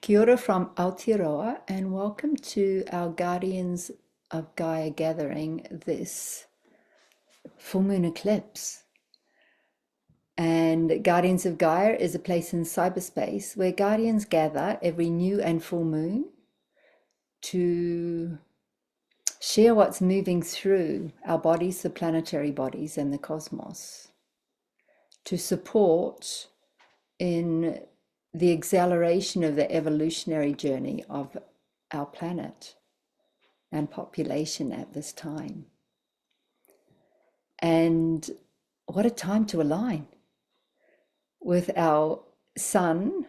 Kia ora from Aotearoa and welcome to our Guardians of Gaia gathering this full moon eclipse. And Guardians of Gaia is a place in cyberspace where guardians gather every new and full moon to share what's moving through our bodies, the planetary bodies, and the cosmos, to support in the acceleration of the evolutionary journey of our planet and population at this time. And what a time to align with our sun,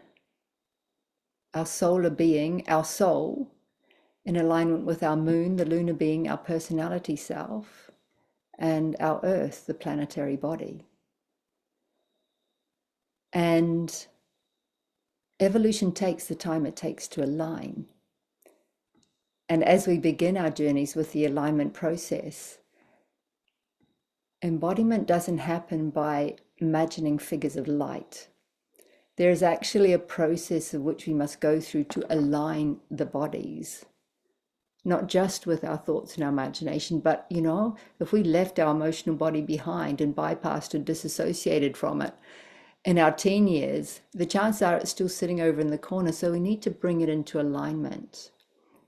our solar being, our soul, in alignment with our moon, the lunar being, our personality self, and our earth, the planetary body. And evolution takes the time it takes to align. And as we begin our journeys with the alignment process, embodiment doesn't happen by imagining figures of light. There is actually a process of which we must go through to align the bodies, not just with our thoughts and our imagination, but, if we left our emotional body behind and bypassed or disassociated from it in our teen years, the chances are it's still sitting over in the corner. So we need to bring it into alignment,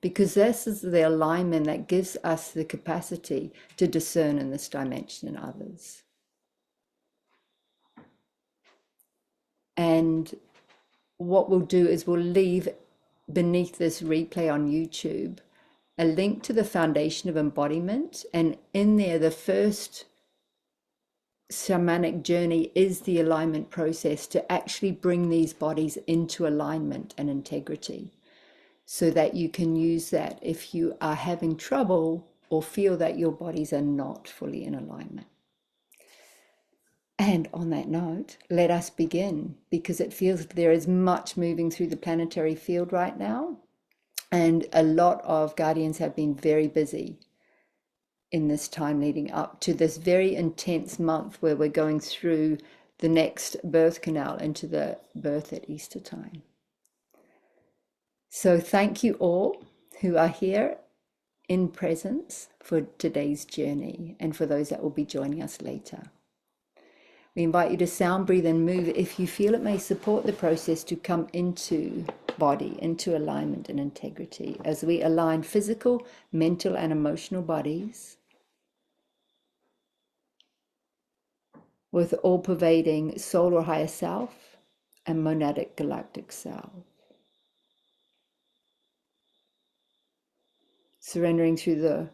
because this is the alignment that gives us the capacity to discern in this dimension in others. And what we'll do is we'll leave beneath this replay on YouTube a link to the foundation of embodiment. And in there, the first shamanic journey is the alignment process to actually bring these bodies into alignment and integrity, so that you can use that if you are having trouble or feel that your bodies are not fully in alignment. And on that note, let us begin, because it feels there is much moving through the planetary field right now. And a lot of guardians have been very busy in this time leading up to this very intense month where we're going through the next birth canal into the birth at Easter time. So thank you all who are here in presence for today's journey, and for those that will be joining us later. We invite you to sound, breathe, and move if you feel it may support the process to come into body, into alignment and integrity, as we align physical, mental, and emotional bodies with all-pervading soul or higher self and monadic galactic self. Surrendering through the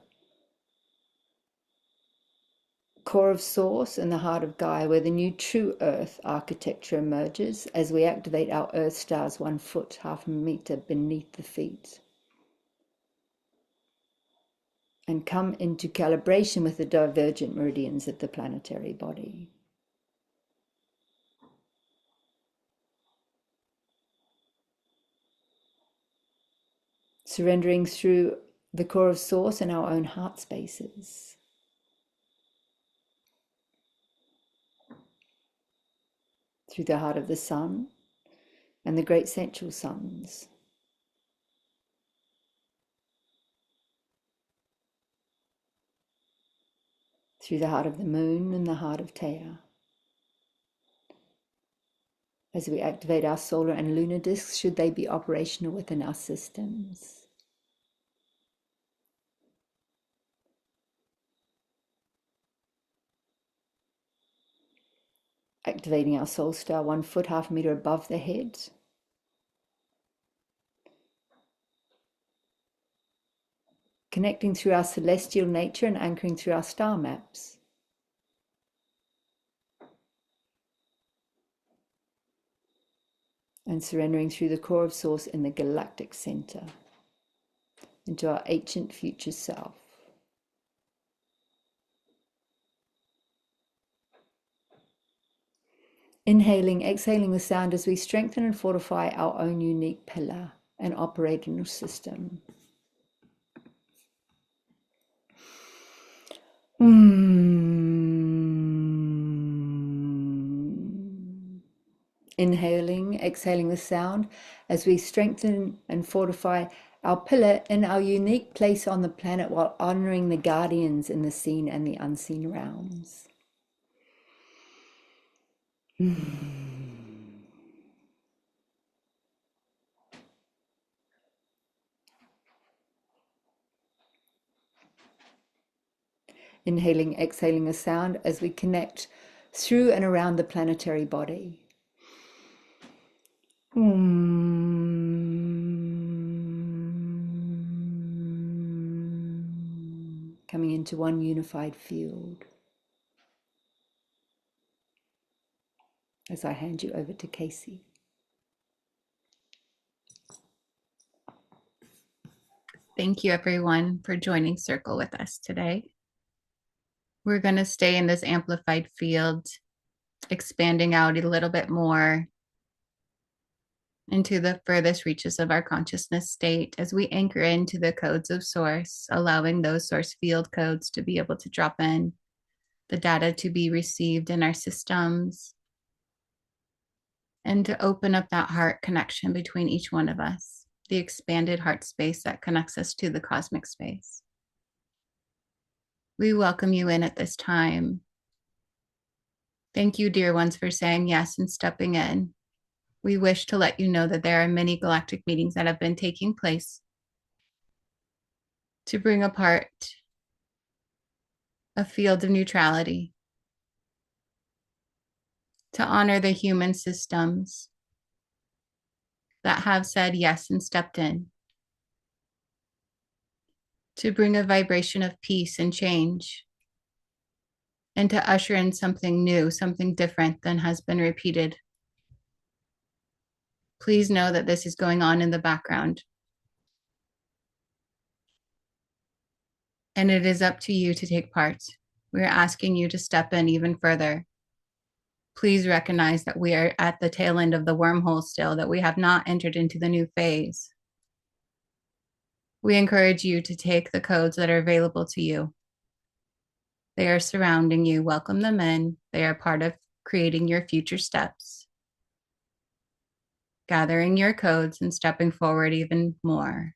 core of source and the heart of Gaia, where the new true earth architecture emerges as we activate our earth stars 1 foot, half a meter beneath the feet, and come into calibration with the divergent meridians of the planetary body. Surrendering through the core of source and our own heart spaces. Through the heart of the sun and the great central suns. Through the heart of the moon and the heart of Theia. As we activate our solar and lunar discs, should they be operational within our systems. Activating our soul star 1 foot, half a meter above the head. Connecting through our celestial nature and anchoring through our star maps. And surrendering through the core of source in the galactic center into our ancient future self. Inhaling, exhaling the sound as we strengthen and fortify our own unique pillar and operational system. Inhaling, exhaling the sound as we strengthen and fortify our pillar in our unique place on the planet while honoring the guardians in the seen and the unseen realms. Inhaling, exhaling the sound as we connect through and around the planetary body. Coming into one unified field. As I hand you over to Casey. Thank you, everyone, for joining Circle with us today. We're going to stay in this amplified field, expanding out a little bit more into the furthest reaches of our consciousness state as we anchor into the codes of source, allowing those source field codes to be able to drop in, the data to be received in our systems, and to open up that heart connection between each one of us, the expanded heart space that connects us to the cosmic space. We welcome you in at this time. Thank you, dear ones, for saying yes and stepping in. We wish to let you know that there are many galactic meetings that have been taking place to bring apart a field of neutrality, to honor the human systems that have said yes and stepped in, to bring a vibration of peace and change, and to usher in something new, something different than has been repeated. Please know that this is going on in the background. And it is up to you to take part. We're asking you to step in even further. Please recognize that we are at the tail end of the wormhole still, that we have not entered into the new phase. We encourage you to take the codes that are available to you. They are surrounding you. Welcome them in. They are part of creating your future steps. Gathering your codes and stepping forward even more.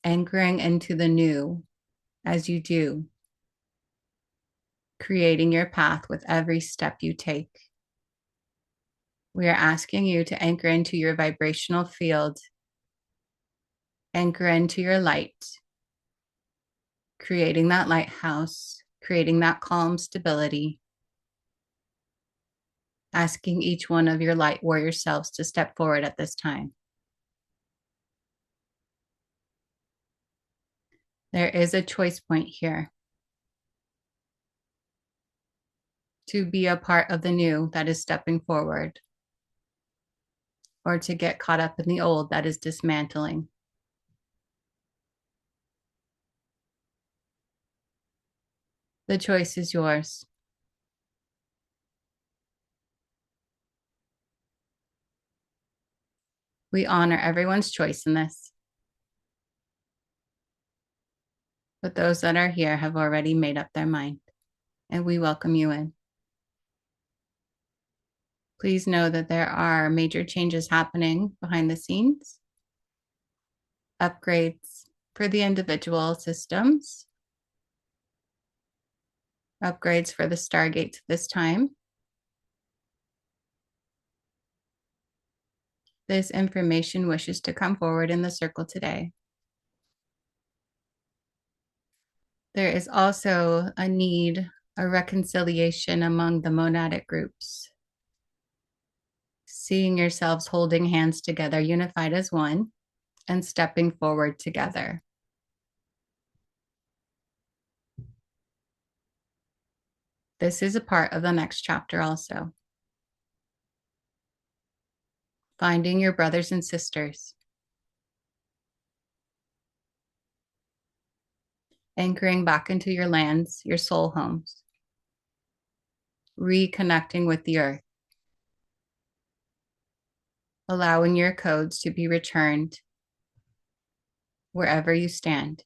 Anchoring into the new as you do. Creating your path with every step you take. We are asking you to anchor into your vibrational field. Anchor into your light. Creating that lighthouse, creating that calm stability. Asking each one of your light warrior selves to step forward at this time. There is a choice point here to be a part of the new that is stepping forward, or to get caught up in the old that is dismantling. The choice is yours. We honor everyone's choice in this. But those that are here have already made up their mind, and we welcome you in. Please know that there are major changes happening behind the scenes, upgrades for the individual systems, upgrades for the stargates this time. This information wishes to come forward in the circle today. There is also a need, a reconciliation among the monadic groups. Seeing yourselves holding hands together, unified as one, and stepping forward together. This is a part of the next chapter also. Finding your brothers and sisters. Anchoring back into your lands, your soul homes. Reconnecting with the earth. Allowing your codes to be returned wherever you stand.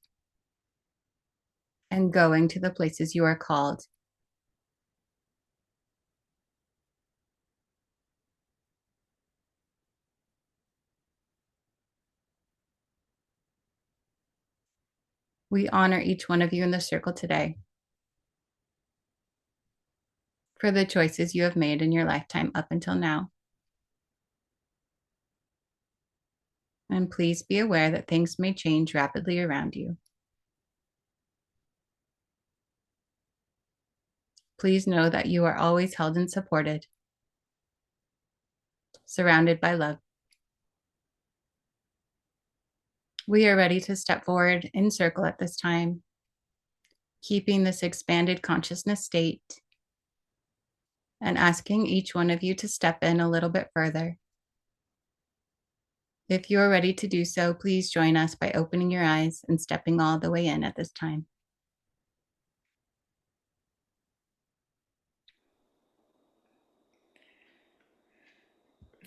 And going to the places you are called. We honor each one of you in the circle today for the choices you have made in your lifetime up until now. And please be aware that things may change rapidly around you. Please know that you are always held and supported, surrounded by love. We are ready to step forward in circle at this time, keeping this expanded consciousness state and asking each one of you to step in a little bit further. If you are ready to do so, please join us by opening your eyes and stepping all the way in at this time.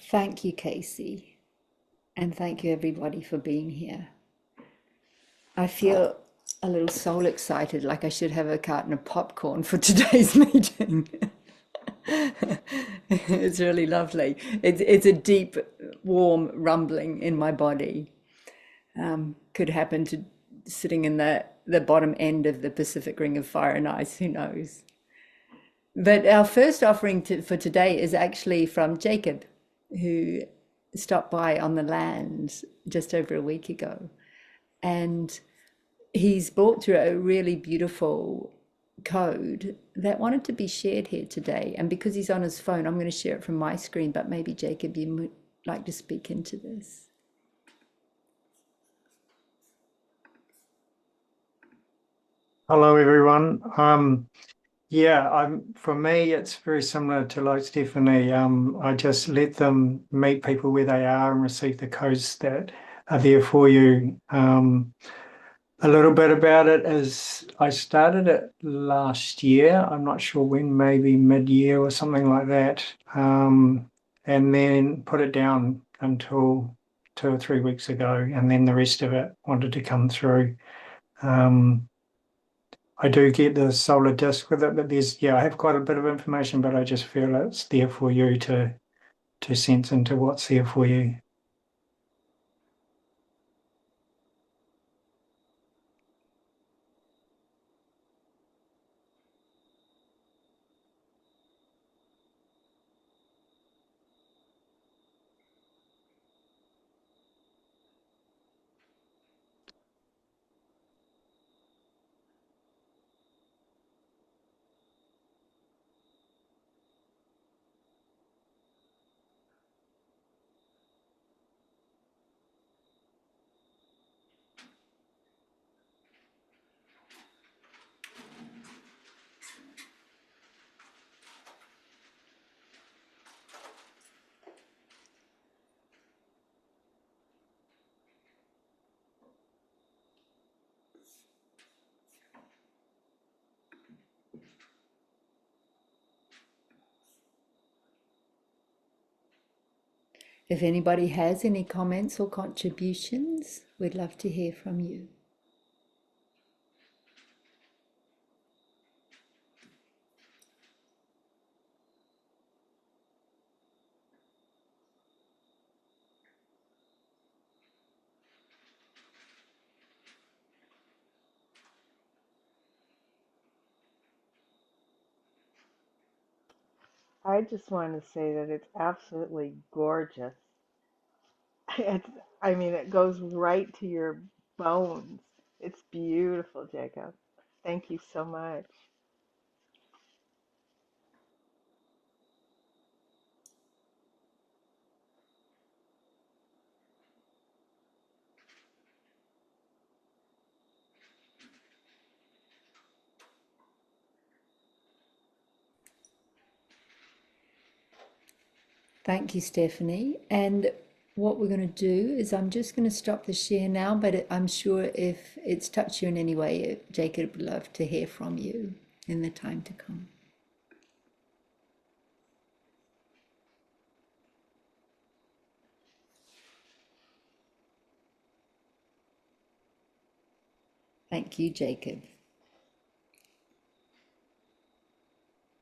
Thank you, Casey. And thank you, everybody, for being here. I feel a little soul excited, like I should have a carton of popcorn for today's meeting. It's really lovely. It's a deep, warm rumbling in my body. Could happen to sitting in the bottom end of the Pacific Ring of Fire and Ice, who knows? But our first offering for today is actually from Jacob, who stopped by on the land just over a week ago. And he's brought through a really beautiful code that wanted to be shared here today. And because he's on his phone, I'm going to share it from my screen, but maybe Jacob, you would like to speak into this. Hello, everyone. For me, it's very similar to like Stephanie. I just let them meet people where they are and receive the codes that are there for you. A little bit about it is I started it last year. I'm not sure when, maybe mid-year or something like that. And then put it down until 2 or 3 weeks ago, and then the rest of it wanted to come through. I do get the solar disk with it, but I have quite a bit of information, but I just feel it's there for you to sense into what's there for you. If anybody has any comments or contributions, we'd love to hear from you. I just want to say that it's absolutely gorgeous. It's, I mean, it goes right to your bones. It's beautiful, Jacob. Thank you so much. Thank you, Stephanie. And what we're going to do is I'm just going to stop the share now, but I'm sure if it's touched you in any way, Jacob would love to hear from you in the time to come. Thank you, Jacob.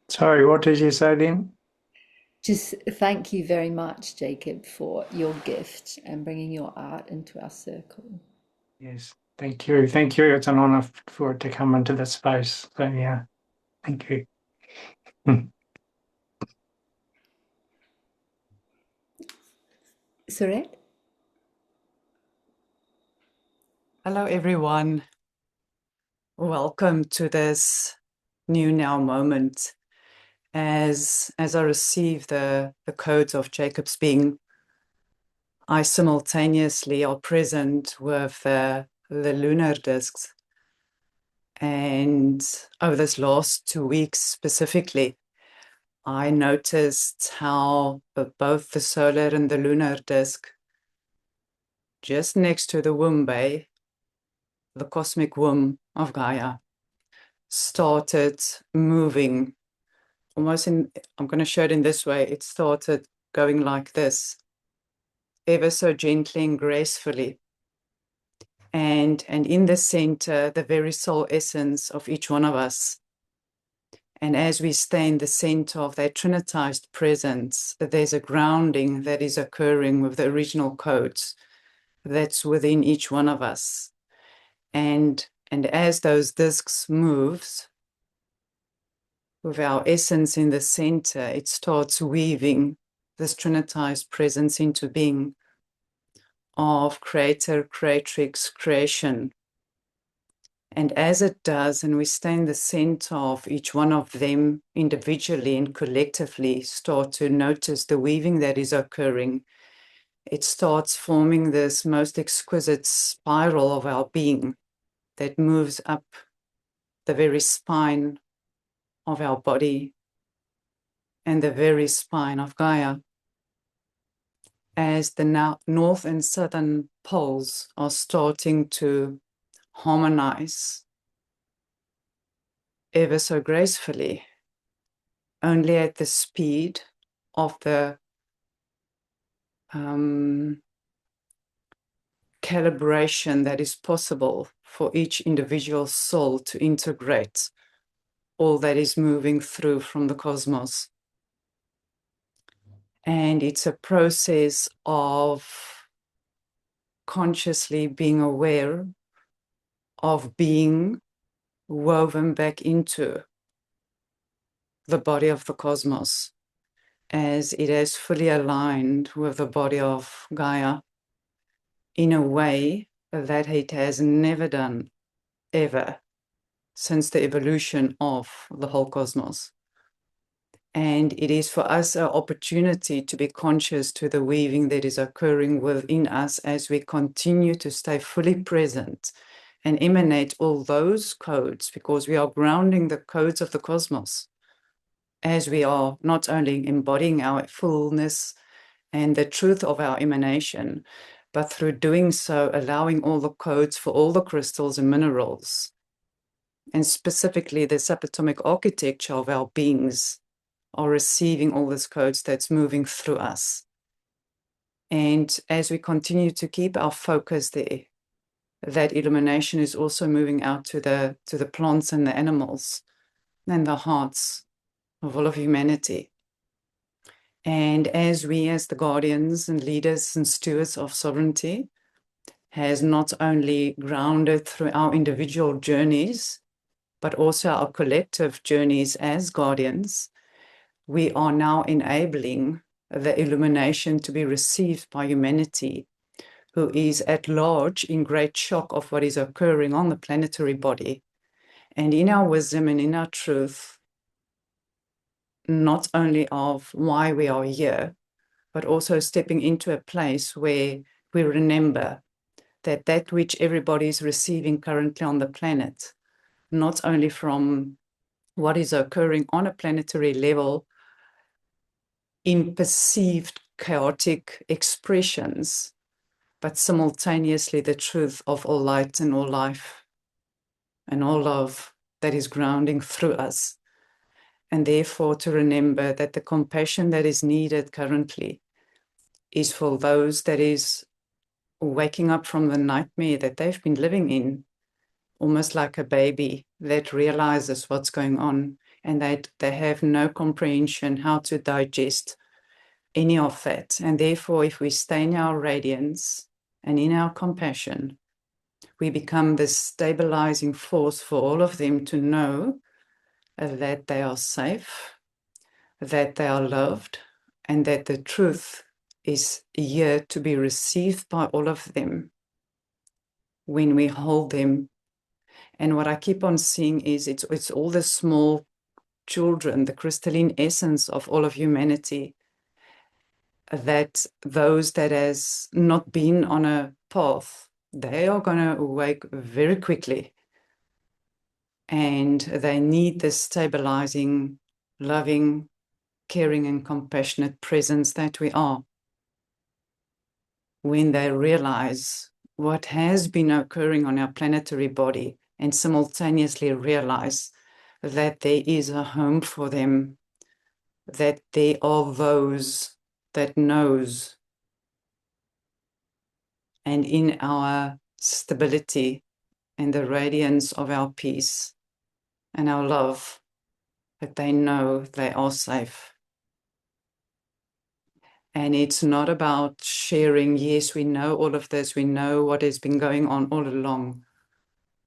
Sorry, what did you say then? Just thank you very much, Jacob, for your gift and bringing your art into our circle. Yes, Thank you. Thank you. It's an honor for it to come into this space. So yeah, thank you. Suret? Hello, everyone. Welcome to this new now moment. As I receive the codes of Jacob's being, I simultaneously are present with the lunar discs. And over this last 2 weeks specifically, I noticed how both the solar and the lunar disc, just next to the womb bay, the cosmic womb of Gaia, started moving almost in, I'm going to show it in this way. It started going like this, ever so gently and gracefully. And in the center, the very soul essence of each one of us. And as we stay in the center of that trinitized presence, there's a grounding that is occurring with the original codes that's within each one of us. And as those discs moves, with our essence in the center, it starts weaving this trinitized presence into being of creator, creatrix, creation. And as it does, and we stay in the center of each one of them individually and collectively, start to notice the weaving that is occurring, it starts forming this most exquisite spiral of our being that moves up the very spine of our body and the very spine of Gaia, as the north and southern poles are starting to harmonize ever so gracefully, only at the speed of the calibration that is possible for each individual soul to integrate all that is moving through from the cosmos. And it's a process of consciously being aware of being woven back into the body of the cosmos as it has fully aligned with the body of Gaia in a way that it has never done ever since the evolution of the whole cosmos. And it is for us an opportunity to be conscious to the weaving that is occurring within us as we continue to stay fully present and emanate all those codes, because we are grounding the codes of the cosmos as we are not only embodying our fullness and the truth of our emanation, but through doing so, allowing all the codes for all the crystals and minerals, and specifically the subatomic architecture of our beings, are receiving all these codes that's moving through us. And as we continue to keep our focus there, that illumination is also moving out to the plants and the animals and the hearts of all of humanity. And as we, as the guardians and leaders and stewards of sovereignty, has not only grounded through our individual journeys, but also our collective journeys as guardians, we are now enabling the illumination to be received by humanity, who is at large in great shock of what is occurring on the planetary body. And in our wisdom and in our truth, not only of why we are here, but also stepping into a place where we remember that which everybody is receiving currently on the planet, not only from what is occurring on a planetary level in perceived chaotic expressions, but simultaneously the truth of all light and all life and all love that is grounding through us. And therefore to remember that the compassion that is needed currently is for those that is waking up from the nightmare that they've been living in, almost like a baby that realizes what's going on and that they have no comprehension how to digest any of that. And therefore, if we stay in our radiance and in our compassion, We become this stabilizing force for all of them to know that they are safe, that they are loved, and that the truth is here to be received by all of them when we hold them. And what I keep on seeing is it's all the small children, the crystalline essence of all of humanity, that those that has not been on a path, they are going to awake very quickly. And they need this stabilizing, loving, caring and compassionate presence that we are. When they realize what has been occurring on our planetary body and simultaneously realize that there is a home for them, that there are those that knows, and in our stability and the radiance of our peace and our love, that they know they are safe. And it's not about sharing, yes, we know all of this, we know what has been going on all along.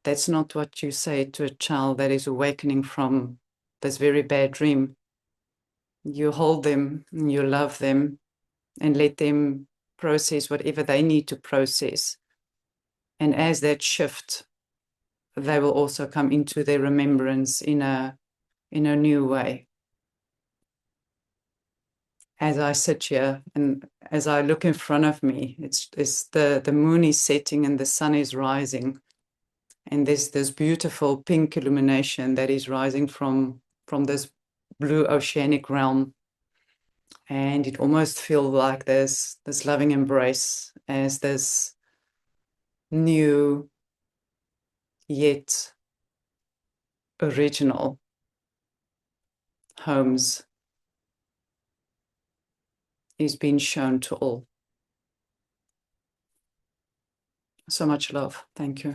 That's not what you say to a child that is awakening from this very bad dream. You hold them, you love them, and let them process whatever they need to process. And as that shift, they will also come into their remembrance in a new way. As I sit here and as I look in front of me, it's the moon is setting and the sun is rising. And there's this beautiful pink illumination that is rising from this blue oceanic realm. And it almost feels like this loving embrace as this new yet original homes is being shown to all. So much love. Thank you.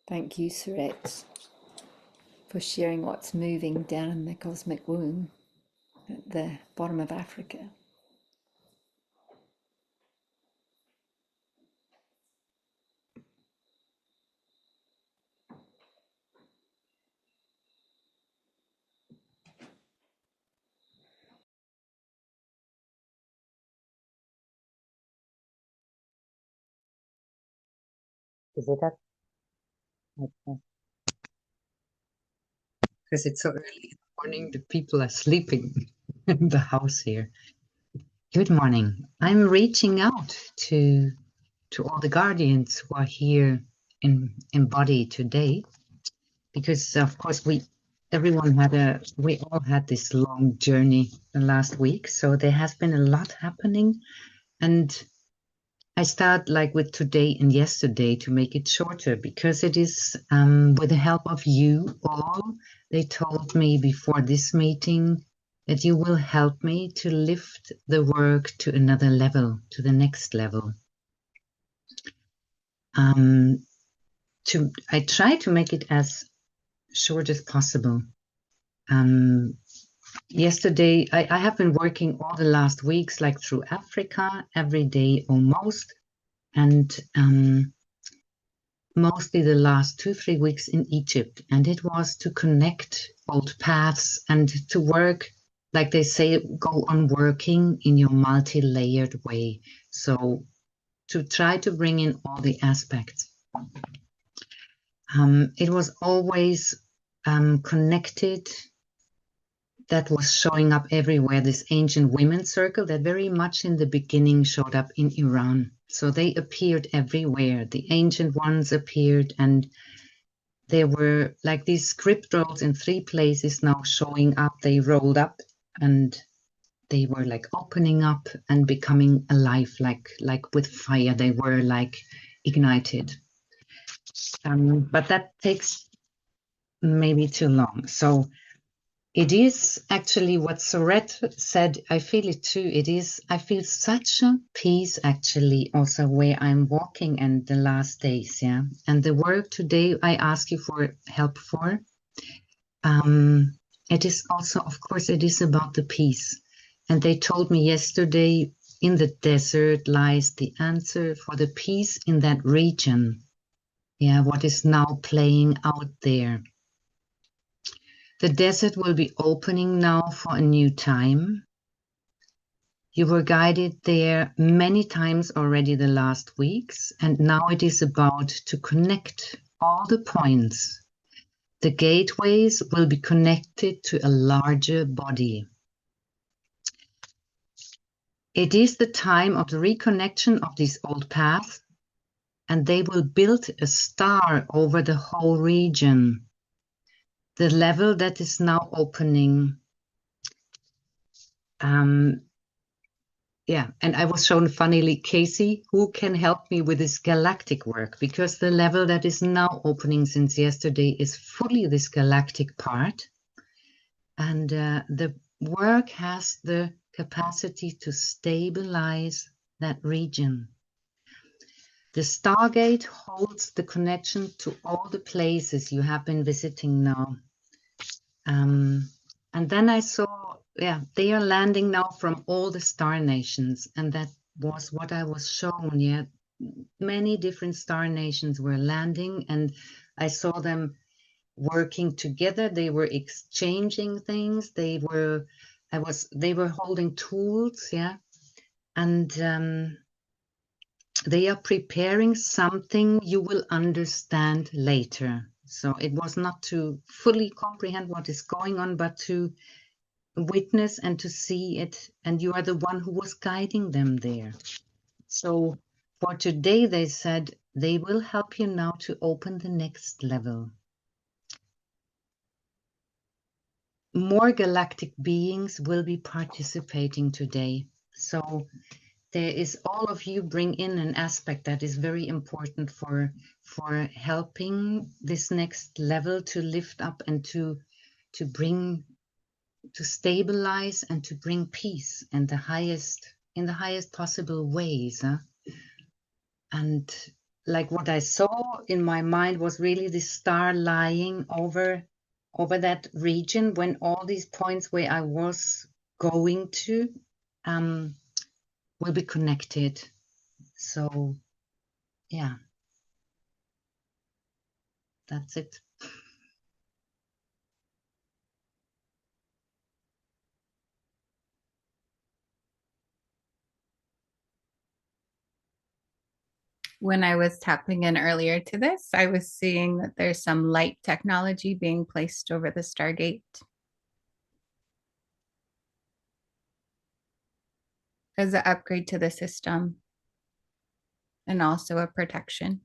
Thank you, Suret, for sharing what's moving down in the cosmic womb at the bottom of Africa. Is it up? Okay. Because it's so early in the morning, the people are sleeping in the house here. Good morning. I'm reaching out to all the guardians who are here in embodied today, because of course we all had this long journey the last week, so there has been a lot happening, and I start like with today and yesterday to make it shorter, because it is with the help of you all. They told me before this meeting that you will help me to lift the work to another level, to the next level. I try to make it as short as possible. Yesterday, I have been working all the last weeks, like through Africa, every day almost, and mostly the last 2-3 weeks in Egypt. And it was to connect old paths and to work, like they say, go on working in your multi-layered way. So to try to bring in all the aspects. It was always connected. That was showing up everywhere, this ancient women's circle that very much in the beginning showed up in Iran. So they appeared everywhere. The ancient ones appeared, and there were like these script rolls in 3 places now showing up. They rolled up and they were like opening up and becoming alive, like with fire. They were like ignited. But that takes maybe too long. So it is actually what Soret said. I feel it too. I feel such a peace actually also where I'm walking and the last days. Yeah. And the work today I ask you for help for It is also, of course, it is about the peace. And they told me yesterday, in the desert lies the answer for the peace in that region. Yeah, what is now playing out there. The desert will be opening now for a new time. You were guided there many times already the last weeks, and now it is about to connect all the points. The gateways will be connected to a larger body. It is the time of the reconnection of these old paths, and they will build a star over the whole region. The level that is now opening. Yeah, and I was shown funnily, Casey, who can help me with this galactic work, because the level that is now opening since yesterday is fully this galactic part. And the work has the capacity to stabilize that region. The Stargate holds the connection to all the places you have been visiting now. And then I saw, they are landing now from all the star nations, and that was what I was shown. Yeah, many different star nations were landing, and I saw them working together. They were exchanging things. They were holding tools. Yeah, and they are preparing something you will understand later. So it was not to fully comprehend what is going on, but to witness and to see it. And you are the one who was guiding them there. So for today, they said they will help you now to open the next level. More galactic beings will be participating today. So there is, all of you bring in an aspect that is very important for helping this next level to lift up and to stabilize and to bring peace and in the highest possible ways. And like what I saw in my mind was really the star lying over that region when all these points where I was going to will be connected. So yeah, that's it. When I was tapping in earlier to this, I was seeing that there's some light technology being placed over the Stargate as an upgrade to the system and also a protection.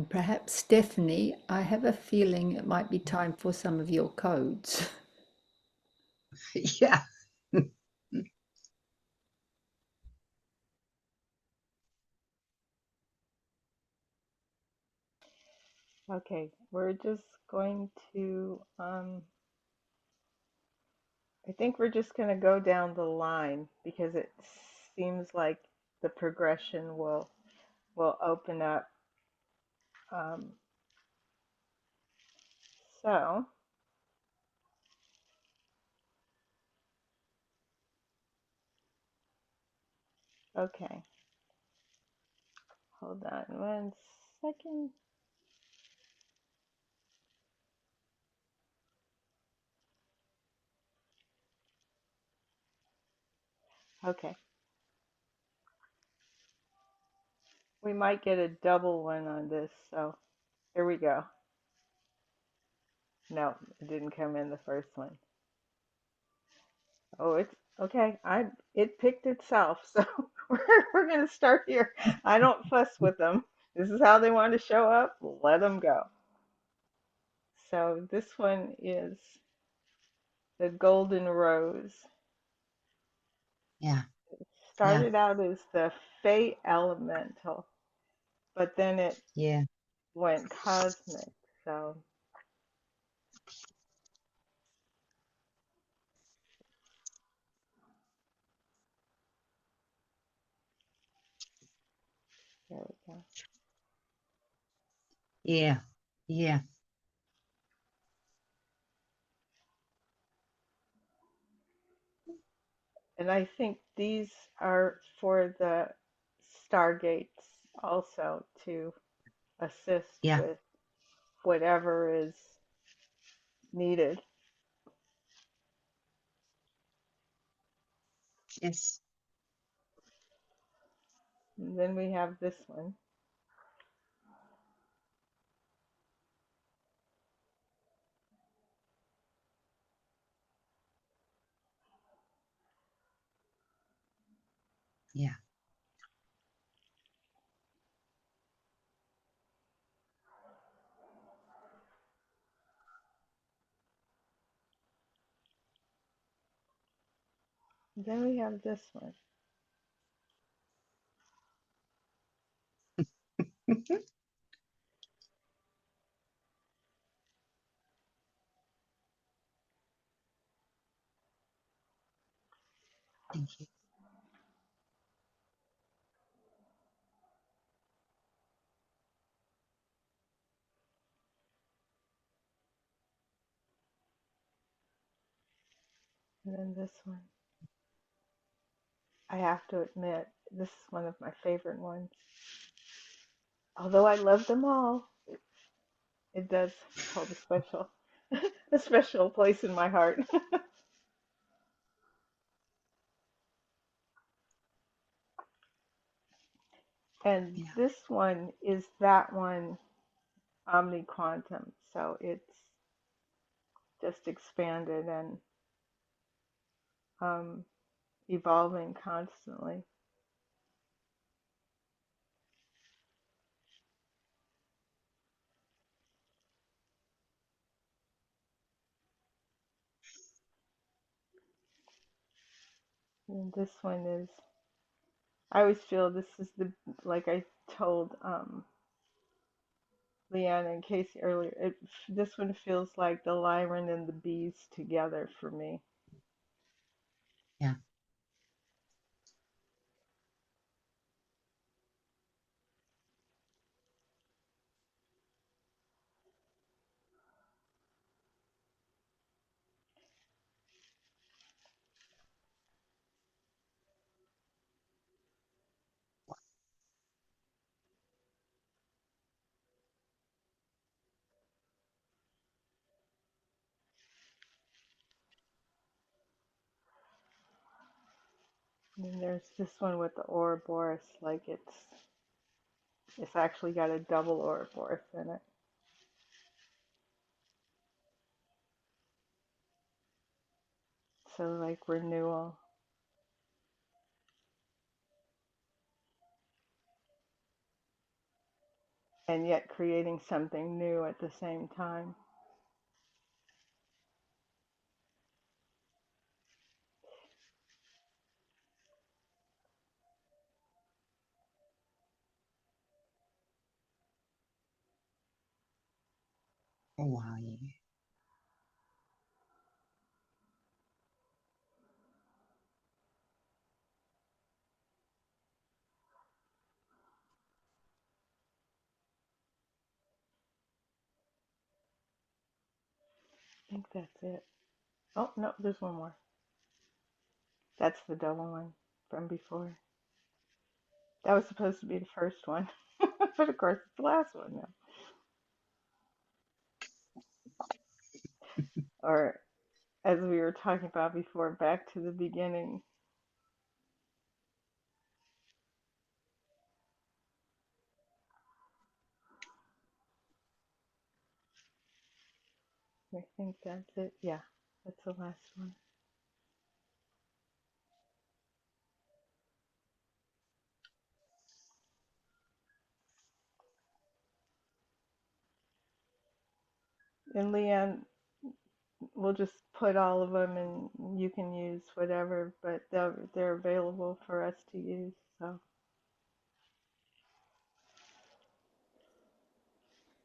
Perhaps, Stephanie, I have a feeling it might be time for some of your codes. Yeah. Okay, we're just going to, I think we're just going to go down the line because it seems like the progression will open up. So, okay, hold on 1 second. Okay, we might get a double one on this, so here we go. No, it didn't come in the first one. Oh, it's okay. It picked itself, so we're gonna start here. I don't fuss with them. This is how they want to show up. Let them go. So this one is the golden rose. Yeah. Started out as the Fey elemental, but then it Yeah. went cosmic. So there we go. Yeah. Yeah. And I think these are for the stargates also to assist Yeah. with whatever is needed. Yes. And then we have this one. Yeah. And then we have this one. Thank you. And then this one. I have to admit, this is one of my favorite ones. Although I love them all, it does hold a special, a special place in my heart. And Yeah. this one is that one, OMNIQuantum. So it's just expanded and um, evolving constantly. And this one is, I always feel this is the, like I told Leanne and Casey earlier, this one feels like the lion and the bees together for me. Yeah. And then there's this one with the Ouroboros, like it's actually got a double Ouroboros in it. So like renewal. And yet creating something new at the same time. Oh, wow. Yeah. I think that's it. Oh, no, there's one more. That's the double one from before. That was supposed to be the first one. But of course, it's the last one now. Or as we were talking about before, back to the beginning. I think that's it. Yeah, that's the last one. And Leanne, we'll just put all of them, and you can use whatever, but they're available for us to use. So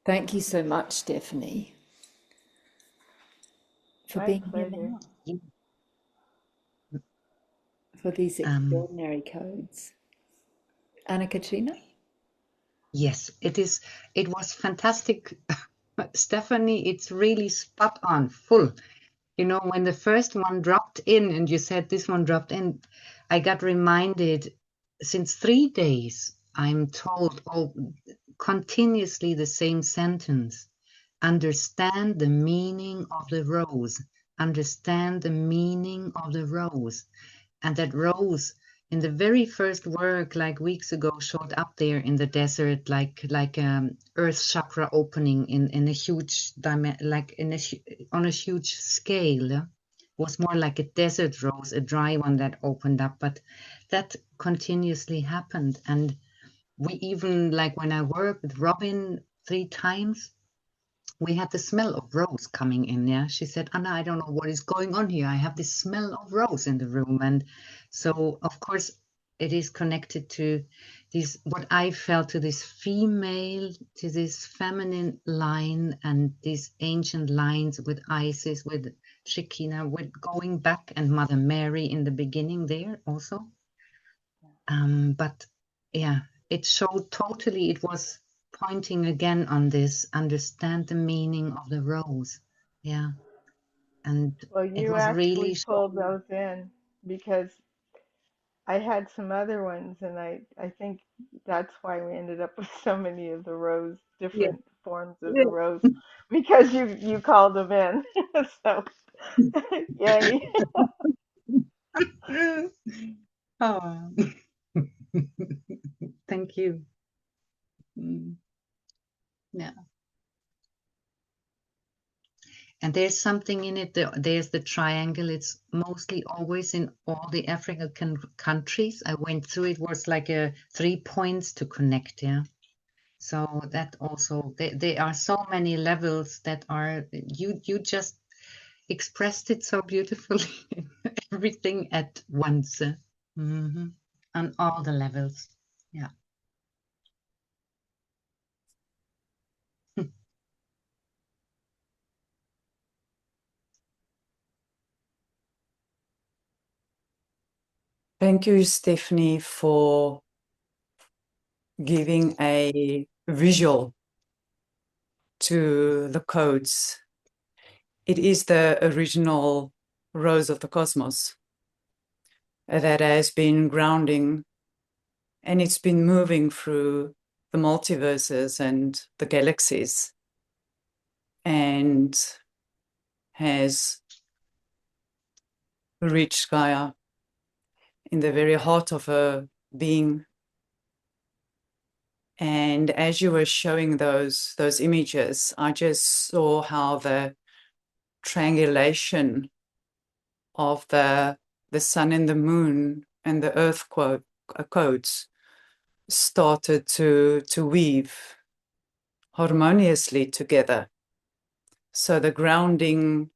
Thank you so much, Stephanie, for my being here pleasure. now, for these extraordinary codes. Anna Katrina? Yes, it is. It was fantastic, Stephanie. It's really spot on, full. You know, when the first one dropped in and you said this one dropped in, I got reminded since 3 days, I'm told continuously the same sentence. Understand the meaning of the rose. Understand the meaning of the rose. And that rose in the very first work, like weeks ago, showed up there in the desert, like earth chakra opening in a huge on a huge scale. It was more like a desert rose, a dry one that opened up, but that continuously happened. And we even, like when I worked with Robin 3 times, we had the smell of rose coming in. Yeah, she said, Anna, I don't know what is going on here. I have this smell of rose in the room. And so, of course, it is connected to this, what I felt, to this female, to this feminine line, and these ancient lines with Isis, with Shekinah, with going back, and Mother Mary in the beginning there also. But yeah, it showed totally, it was pointing again on this, understand the meaning of the rose. Yeah. And Well, it you was really actually pulled showing. those in because I had some other ones, and I think that's why we ended up with so many of the rose, Yeah. different forms of Yeah. the rose, because you called them in. So, yay. Oh. Thank you. Yeah. And there's something in it. There's the triangle. It's mostly always in all the African countries. I went through it, was like 3 points to connect. Yeah. So that also, there are so many levels that are, you just expressed it so beautifully. Everything at once. On all the levels. Yeah. Thank you, Stephanie, for giving a visual to the codes. It is the original rose of the cosmos that has been grounding, and it's been moving through the multiverses and the galaxies, and has reached Gaia in the very heart of her being. And as you were showing those images, I just saw how the triangulation of the sun and the moon and the earth codes started to weave harmoniously together. So the grounding,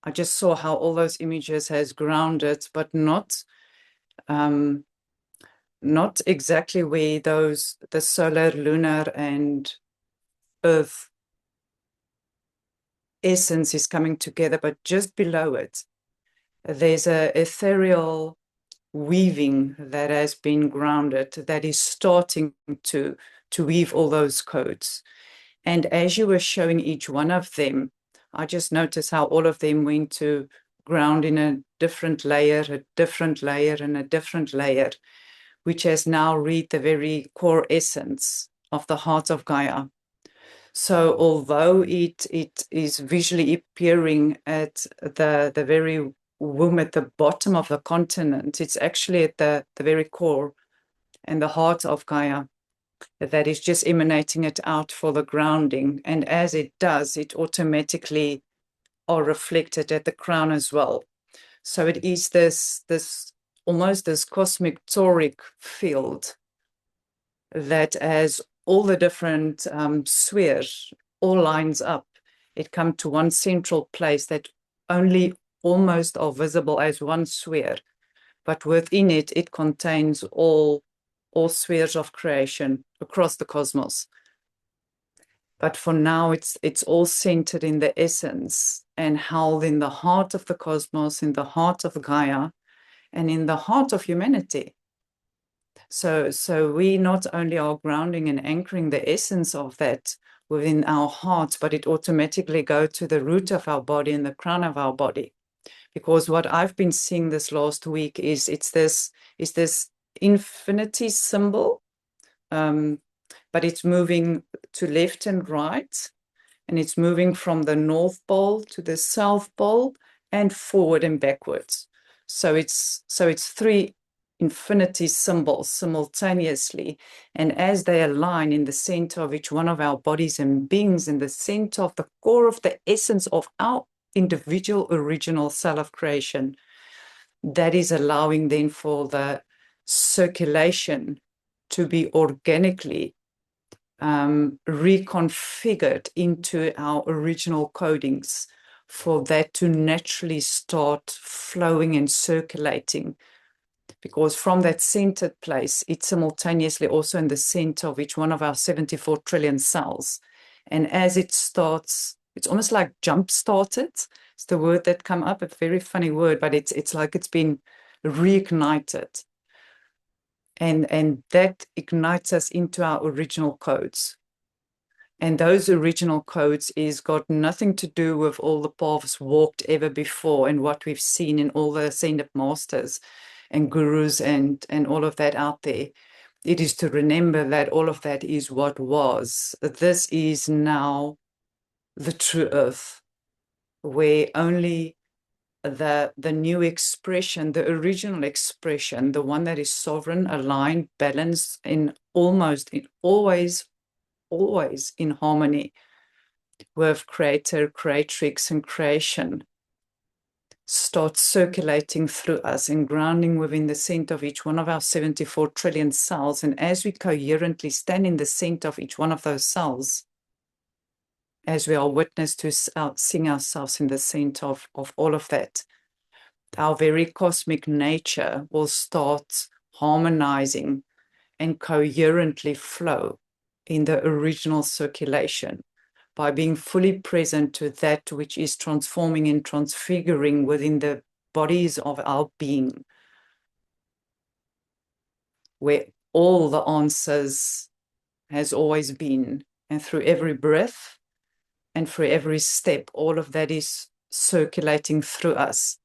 I just saw how all those images has grounded, but not exactly where the solar, lunar, and earth essence is coming together, but just below it, there's a ethereal weaving that has been grounded that is starting to weave all those codes. And as you were showing each one of them, I just noticed how all of them went to ground in a different layer, a different layer, and a different layer, which has now reached the very core essence of the heart of Gaia. So although it is visually appearing at the very womb at the bottom of the continent, it's actually at the very core and the heart of Gaia that is just emanating it out for the grounding. And as it does, it automatically are reflected at the crown as well. So it is this almost this cosmic toric field that, as all the different spheres all lines up it come to one central place that only almost are visible as one sphere, but within it, it contains all spheres of creation across the cosmos. But for now, it's all centered in the essence and held in the heart of the cosmos, in the heart of Gaia, and in the heart of humanity. So we not only are grounding and anchoring the essence of that within our hearts, but it automatically goes to the root of our body and the crown of our body. Because what I've been seeing this last week is this infinity symbol, but it's moving to left and right, and it's moving from the North Pole to the South Pole and forward and backwards. So it's three infinity symbols simultaneously, and as they align in the center of each one of our bodies and beings, in the center of the core of the essence of our individual original cell of creation, that is allowing then for the circulation to be organically reconfigured into our original codings, for that to naturally start flowing and circulating. Because from that centered place, it's simultaneously also in the center of each one of our 74 trillion cells. And as it starts, it's almost like jump started. It's the word that come up, a very funny word, but it's like it's been reignited. And that ignites us into our original codes. And those original codes is got nothing to do with all the paths walked ever before and what we've seen in all the ascended masters and gurus and all of that out there. It is to remember that all of that is what was. This is now the true earth, where only the new expression, the original expression, the one that is sovereign, aligned, balanced, always in harmony with creator, creatrix, and creation, starts circulating through us and grounding within the center of each one of our 74 trillion cells. And as we coherently stand in the center of each one of those cells, as we are witness to seeing ourselves in the center of all of that, our very cosmic nature will start harmonizing and coherently flow in the original circulation by being fully present to that which is transforming and transfiguring within the bodies of our being, where all the answers has always been, and through every breath and through every step, all of that is circulating through us.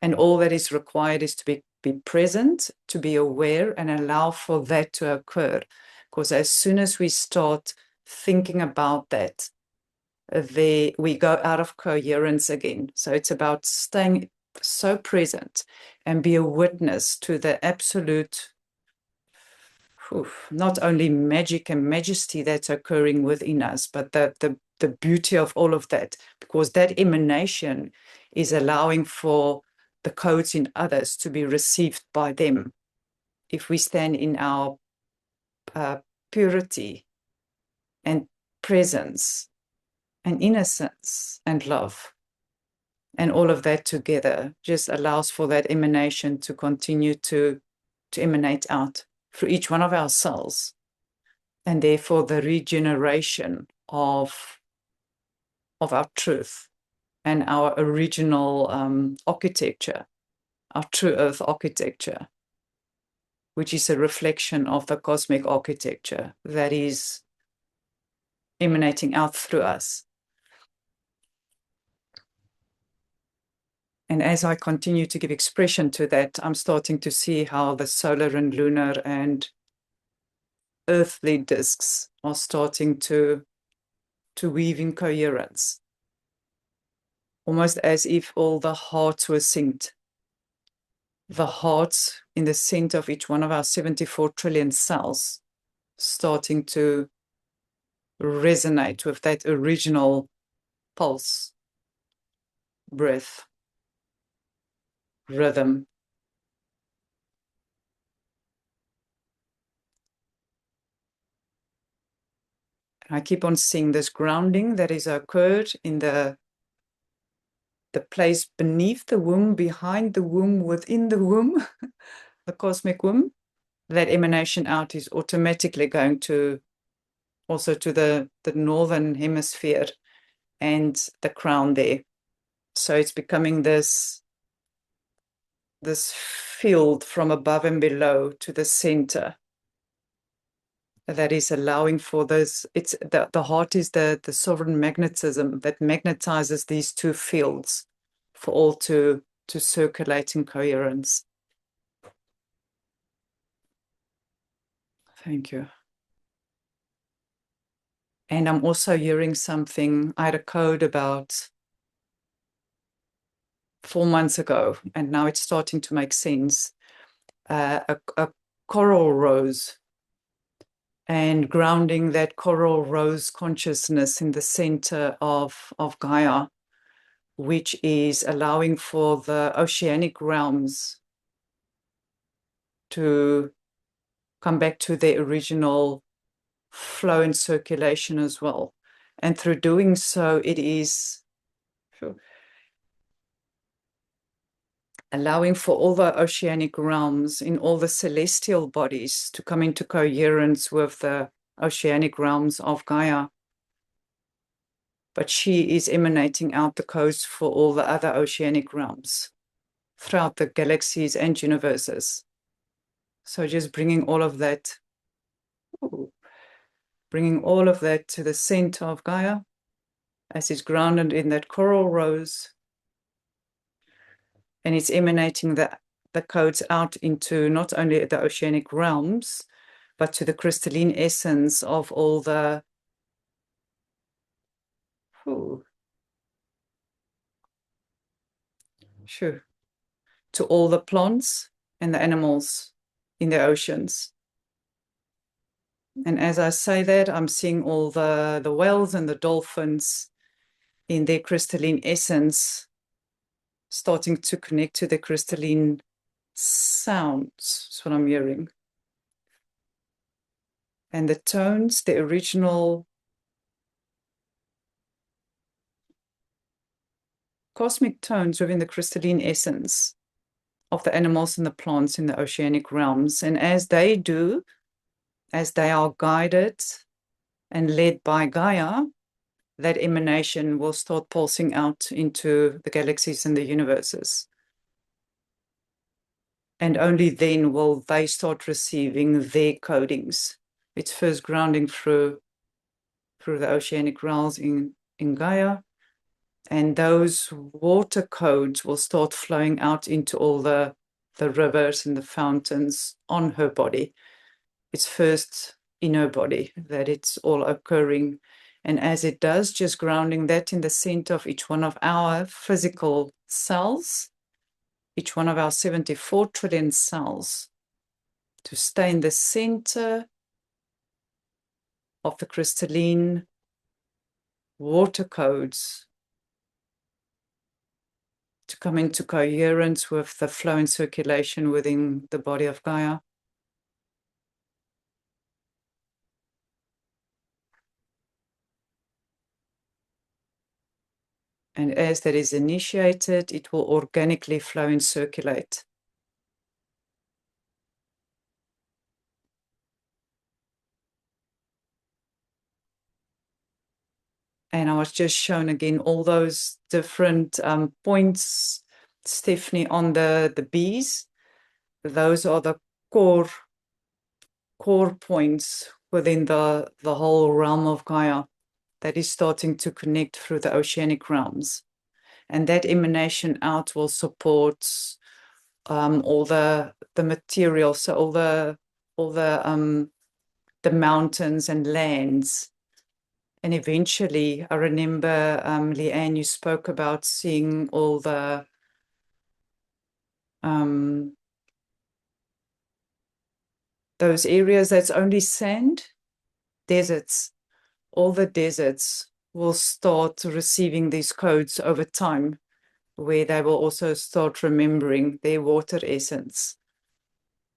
And all that is required is to be present, to be aware, and allow for that to occur. Because as soon as we start thinking about that, we go out of coherence again. So it's about staying so present and be a witness to the absolute, not only magic and majesty that's occurring within us, but the beauty of all of that, because that emanation is allowing for the codes in others to be received by them. If we stand in our purity and presence and innocence and love, and all of that together just allows for that emanation to continue to emanate out through each one of our cells, and therefore the regeneration of our truth and our original architecture, our true earth architecture, which is a reflection of the cosmic architecture that is emanating out through us. And as I continue to give expression to that, I'm starting to see how the solar and lunar and earthly discs are starting to weave in coherence, almost as if all the hearts were synced. The hearts in the center of each one of our 74 trillion cells starting to resonate with that original pulse, breath, rhythm. I keep on seeing this grounding that is occurred in the place beneath the womb, behind the womb, within the womb, the cosmic womb. That emanation out is automatically going to also to the northern hemisphere and the crown there. So it's becoming this field from above and below to the center that is allowing for this. It's the heart is the sovereign magnetism that magnetizes these two fields for all to circulate in coherence. Thank you. And I'm also hearing something. I had a code about 4 months ago, and now it's starting to make sense. A coral rose, and grounding that coral rose consciousness in the center of Gaia, which is allowing for the oceanic realms to come back to their original flow and circulation as well. And through doing so, it is allowing for all the oceanic realms in all the celestial bodies to come into coherence with the oceanic realms of Gaia. But she is emanating out the codes for all the other oceanic realms throughout the galaxies and universes. So just bringing all of that, bringing all of that to the center of Gaia as it's grounded in that coral rose, and it's emanating the codes out into not only the oceanic realms, but to the crystalline essence of all the to all the plants and the animals in the oceans. And as I say that, I'm seeing all the whales and the dolphins in their crystalline essence starting to connect to the crystalline sounds. That's what I'm hearing. And the tones, the original cosmic tones within the crystalline essence of the animals and the plants in the oceanic realms. And as they do, as they are guided and led by Gaia, that emanation will start pulsing out into the galaxies and the universes. And only then will they start receiving their codings. It's first grounding through the oceanic realms in Gaia, and those water codes will start flowing out into all the rivers and the fountains on her body. It's first in her body that it's all occurring. And as it does, just grounding that in the center of each one of our physical cells, each one of our 74 trillion cells, to stay in the center of the crystalline water codes, to come into coherence with the flow and circulation within the body of Gaia. And as that is initiated, it will organically flow and circulate. And I was just shown again all those different points, Stephanie, on the bees. Those are the core points within the whole realm of Gaia that is starting to connect through the oceanic realms. And that emanation out will support all the material, so all the mountains and lands. And eventually, I remember, Leanne, you spoke about seeing all the those areas that's only sand, deserts. All the deserts will start receiving these codes over time, where they will also start remembering their water essence,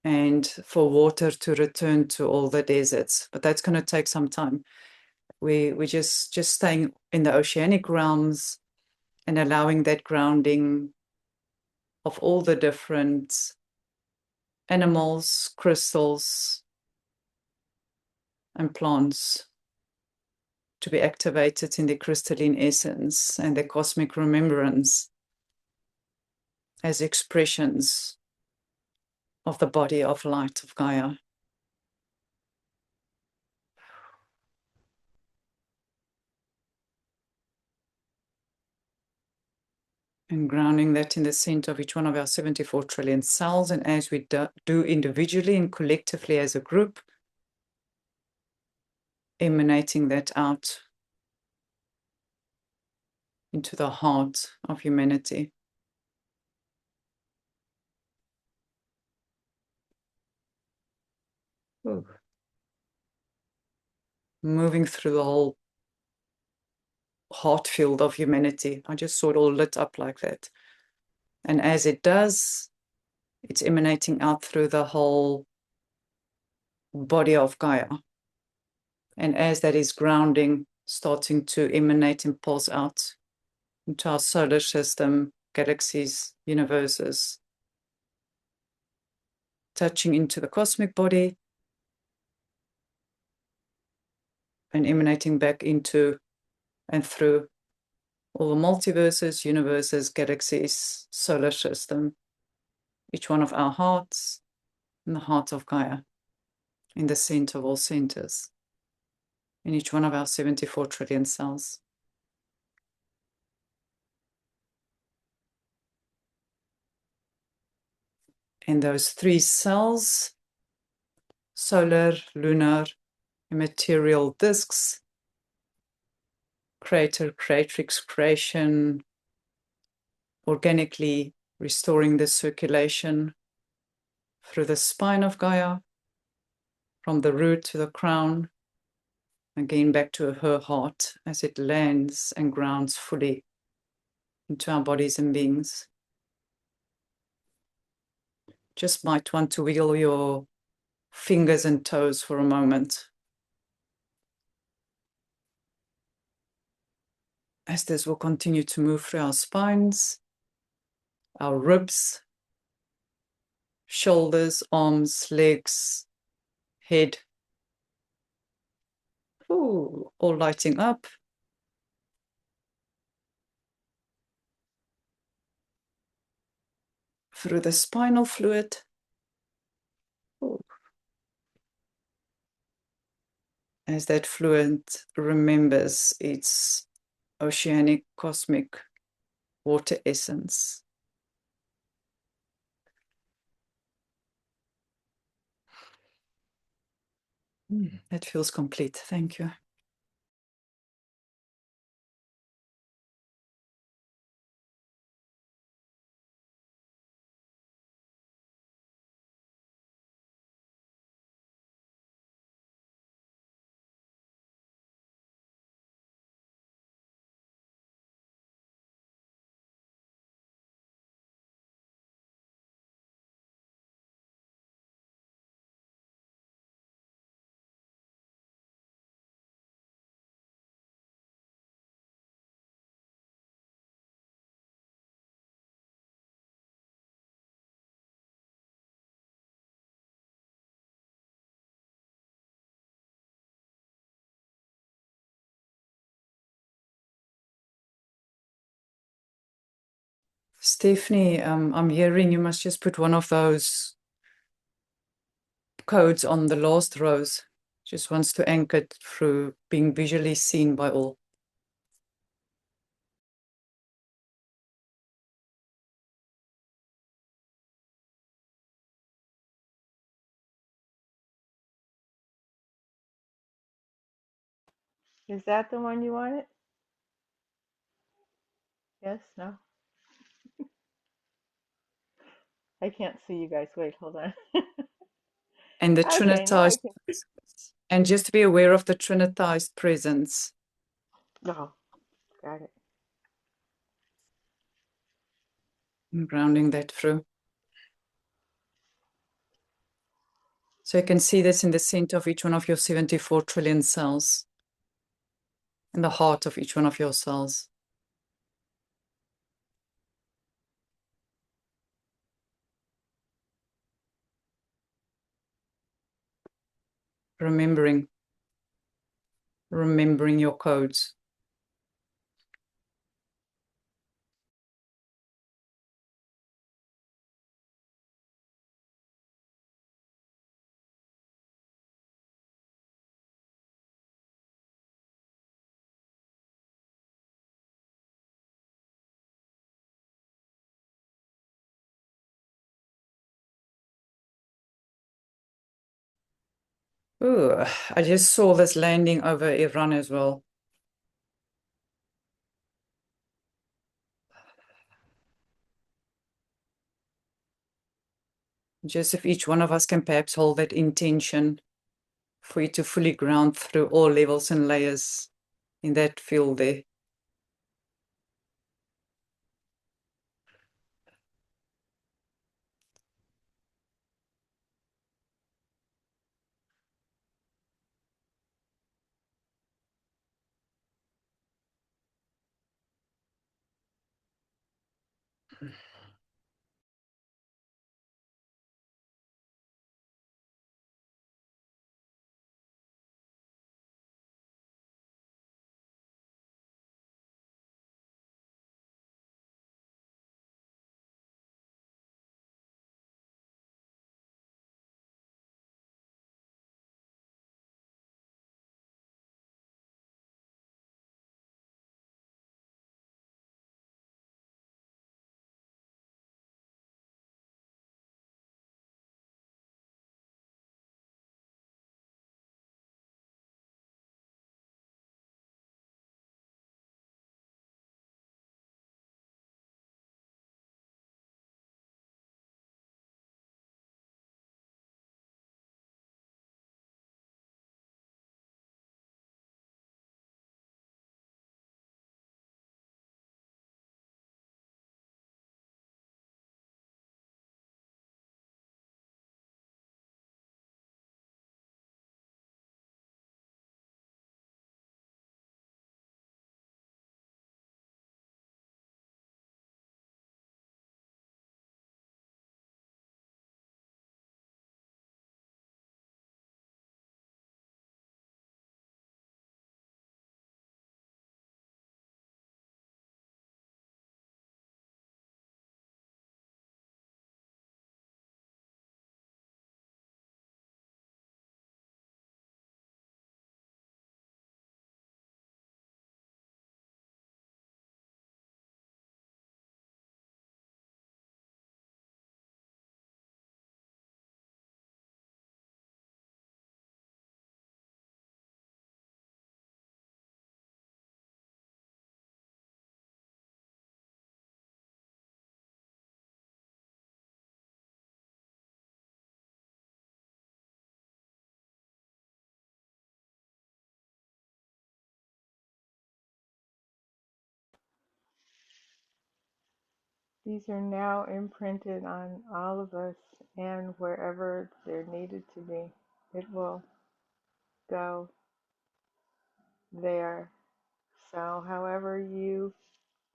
and for water to return to all the deserts. But that's going to take some time. we're just staying in the oceanic realms and allowing that grounding of all the different animals, crystals, and plants to be activated in the crystalline essence and the cosmic remembrance as expressions of the body of light of Gaia. And grounding that in the center of each one of our 74 trillion cells. And as we do individually and collectively as a group, emanating that out into the heart of humanity. Ooh. Moving through the whole heart field of humanity. I just saw it all lit up like that. And as it does, it's emanating out through the whole body of Gaia. And as that is grounding, starting to emanate and pulse out into our solar system, galaxies, universes, touching into the cosmic body and emanating back into and through all the multiverses, universes, galaxies, solar system, each one of our hearts, in the heart of Gaia, in the center of all centers, in each one of our 74 trillion cells. And those three cells, solar, lunar, and material disks, creator, creatrix, creation, organically restoring the circulation through the spine of Gaia, from the root to the crown, again back to her heart as it lands and grounds fully into our bodies and beings. Just might want to wiggle your fingers and toes for a moment, as this will continue to move through our spines, our ribs, shoulders, arms, legs, head. Ooh, all lighting up. Through the spinal fluid. Ooh. As that fluid remembers its oceanic cosmic water essence. That feels complete. Thank you. Stephanie, I'm hearing you must just put one of those codes on the last rows. Just wants to anchor it through being visually seen by all. Is that the one you wanted? Yes, no? I can't see you guys. Wait, hold on. And the Okay, now I trinitized, can. and just to be aware of the trinitized presence, Oh, got it. and grounding that through. So you can see this in the center of each one of your 74 trillion cells. in the heart of each one of your cells. Remembering your codes. Ooh, I just saw this landing over Iran as well. Just if each one of us can perhaps hold that intention for you to fully ground through all levels and layers in that field there. These are now imprinted on all of us and wherever they're needed to be. It will go there. So however you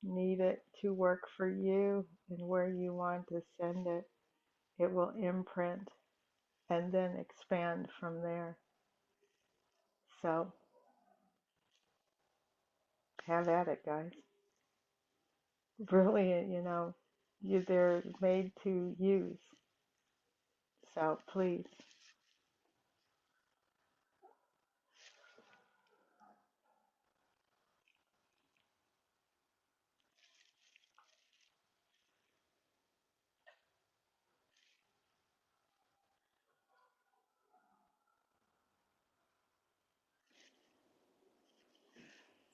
need it to work for you and where you want to send it, it will imprint and then expand from there. So have at it, guys. Really, they're made to use. So please.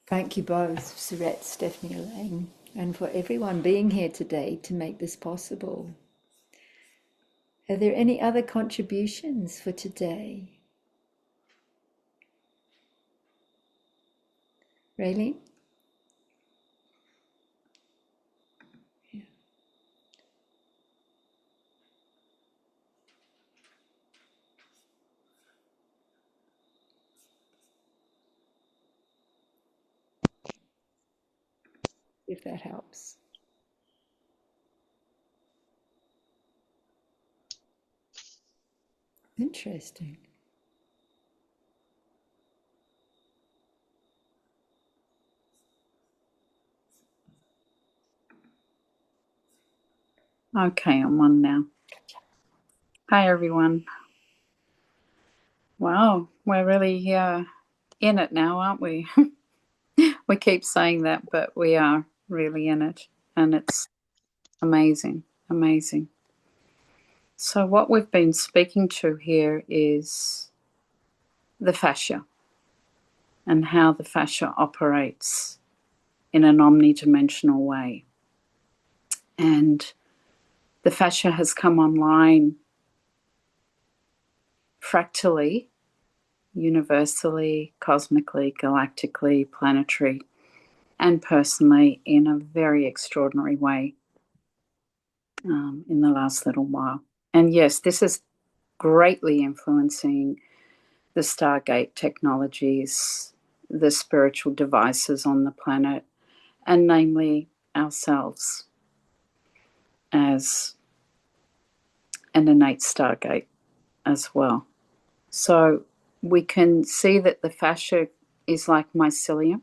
Thank you both, Surette, Stephanie, Elaine, and for everyone being here today to make this possible. Are there any other contributions for today? Raylene? Yeah. if that helps. Interesting. Okay, I'm on now. Hi, everyone. Wow, we're really in it now, aren't we? We keep saying that, but we are really in it, and it's amazing, amazing. So what we've been speaking to here is the fascia and how the fascia operates in an omnidimensional way. And the fascia has come online fractally, universally, cosmically, galactically, planetary, and personally in a very extraordinary way in the last little while. And yes, this is greatly influencing the Stargate technologies, the spiritual devices on the planet, and namely ourselves as an innate Stargate as well. So we can see that the fascia is like mycelium,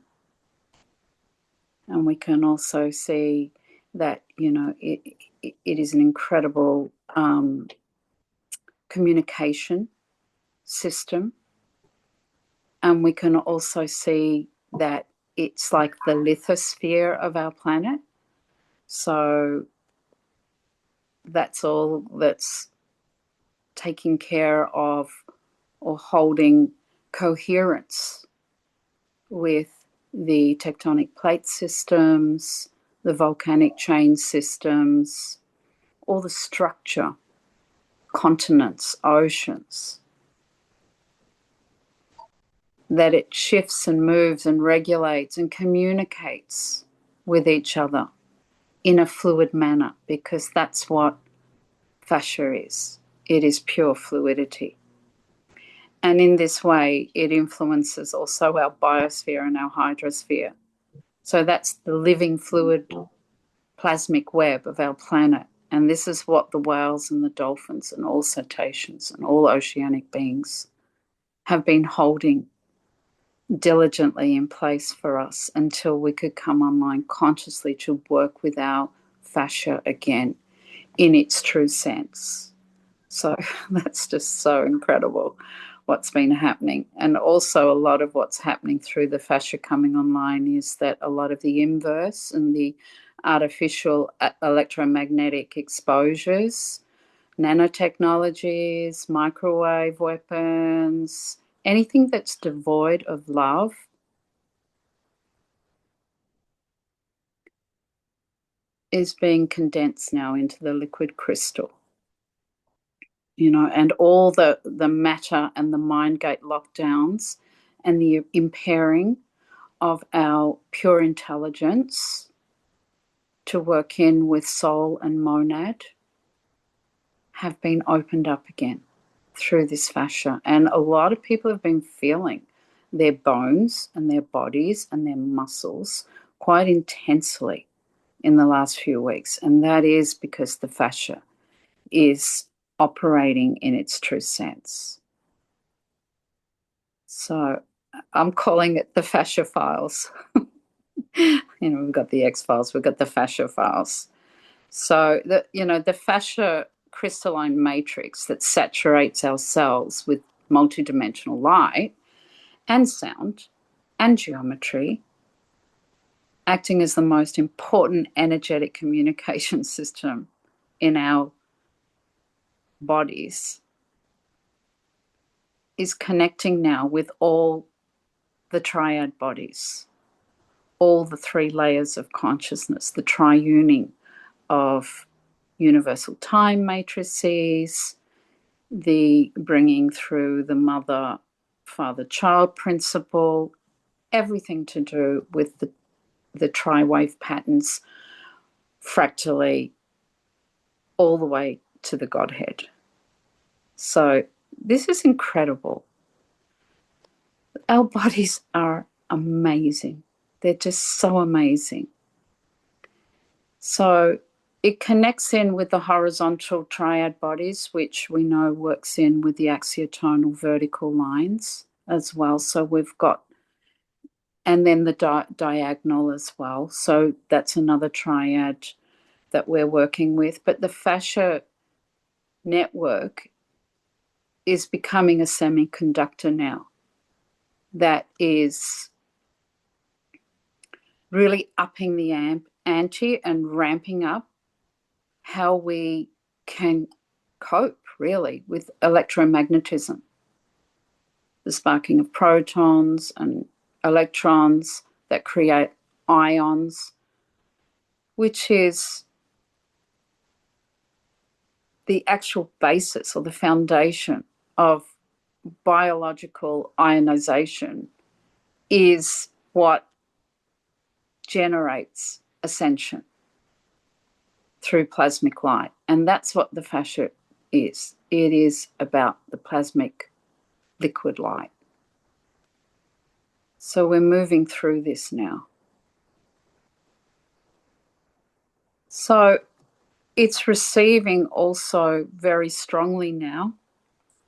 and we can also see that, you know, it is an incredible communication system. And we can also see that it's like the lithosphere of our planet. So that's all that's taking care of or holding coherence with the tectonic plate systems, the volcanic chain systems, all the structure, continents, oceans, that it shifts and moves and regulates and communicates with each other in a fluid manner, because that's what fascia is. It is pure fluidity. And in this way, it influences also our biosphere and our hydrosphere. So that's the living fluid plasmic web of our planet. And this is what the whales and the dolphins and all cetaceans and all oceanic beings have been holding diligently in place for us until we could come online consciously to work with our fascia again in its true sense. So that's just so incredible what's been happening. And also a lot of what's happening through the fascia coming online is that a lot of the inverse and the artificial electromagnetic exposures, nanotechnologies, microwave weapons, anything that's devoid of love is being condensed now into the liquid crystal. You know, and all the matter and the mind gate lockdowns and the impairing of our pure intelligence to work in with soul and monad have been opened up again through this fascia. And a lot of people have been feeling their bones and their bodies and their muscles quite intensely in the last few weeks. And that is because the fascia is operating in its true sense. So I'm calling it the fascia files. You know, we've got the X files, we've got the fascia files. So the fascia crystalline matrix that saturates our cells with multidimensional light and sound and geometry, acting as the most important energetic communication system in our bodies, is connecting now with all the triad bodies, all the three layers of consciousness, the triuning of universal time matrices, the bringing through the mother, father, child principle, everything to do with the tri-wave patterns fractally all the way to the Godhead. So this is incredible. Our bodies are amazing. They're just so amazing. So it connects in with the horizontal triad bodies, which we know works in with the axiotonal vertical lines as well. So we've got, and then the diagonal as well. So that's another triad that we're working with. But the fascia network is becoming a semiconductor now that is really upping the ante and ramping up how we can cope really with electromagnetism, the sparking of protons and electrons that create ions, which is the actual basis or the foundation of biological ionization, is what generates ascension through plasmic light. And that's what the fascia is. It is about the plasmic liquid light. So we're moving through this now. So it's receiving also very strongly now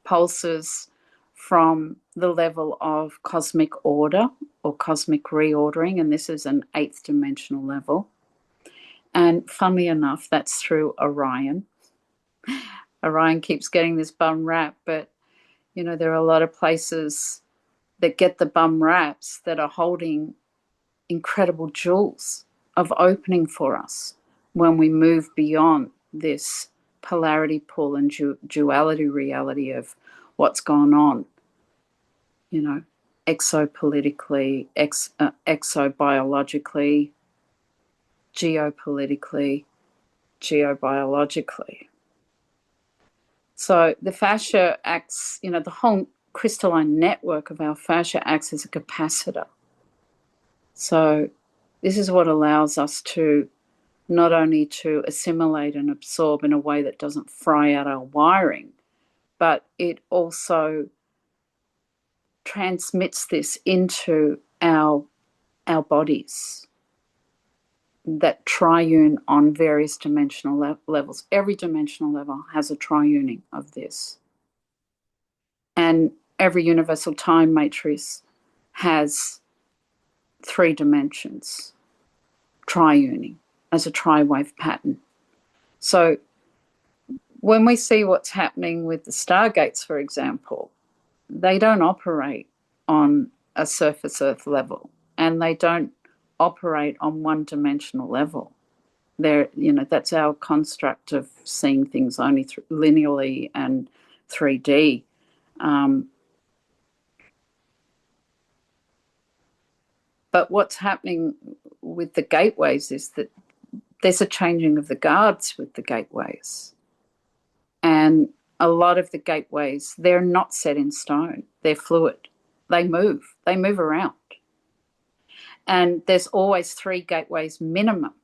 pulses from the level of cosmic order or cosmic reordering, and this is an 8th dimensional level. And funnily enough, that's through Orion. Orion keeps getting this bum rap, but you know, there are a lot of places that get the bum raps that are holding incredible jewels of opening for us when we move beyond this polarity pull and duality reality of what's gone on, you know, exopolitically, exobiologically, geopolitically, geobiologically. So the fascia acts, you know, the whole crystalline network of our fascia acts as a capacitor. So this is what allows us to not only to assimilate and absorb in a way that doesn't fry out our wiring, but it also transmits this into our bodies that triune on various dimensional levels. Every dimensional level has a triuning of this. And every universal time matrix has 3 dimensions, triuning as a tri-wave pattern. So when we see what's happening with the stargates, for example, they don't operate on a surface Earth level, and they don't operate on one-dimensional level. They're, you know, that's our construct of seeing things only linearly and 3D. But what's happening with the gateways is that there's a changing of the guards with the gateways. And a lot of the gateways, they're not set in stone. They're fluid. They move around. And there's always 3 gateways minimum,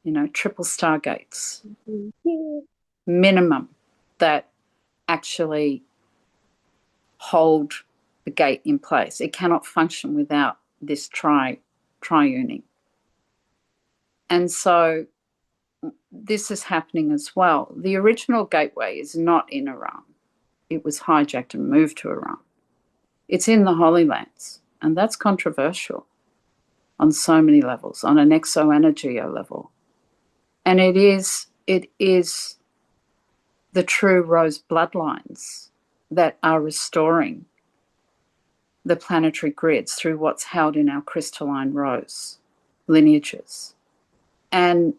you know, triple stargates, minimum, that actually hold the gate in place. It cannot function without this triuning. And so this is happening as well. The original gateway is not in Iran. It was hijacked and moved to Iran. It's in the Holy Lands, and that's controversial on so many levels, on an exo and a geo level. And it is the true rose bloodlines that are restoring the planetary grids through what's held in our crystalline rose lineages. And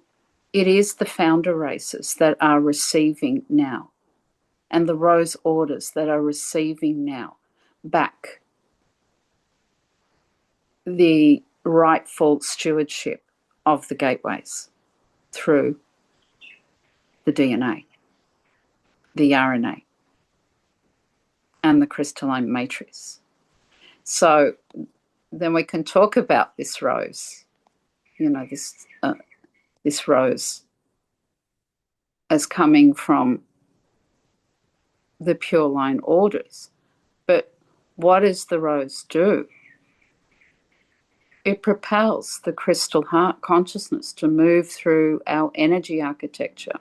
it is the founder races that are receiving now, and the rose orders that are receiving now back the rightful stewardship of the gateways through the DNA, the RNA, and the crystalline matrix. So then we can talk about this rose, you know, this rose as coming from the pure line orders. But what does the rose do? it propels the crystal heart consciousness to move through our energy architecture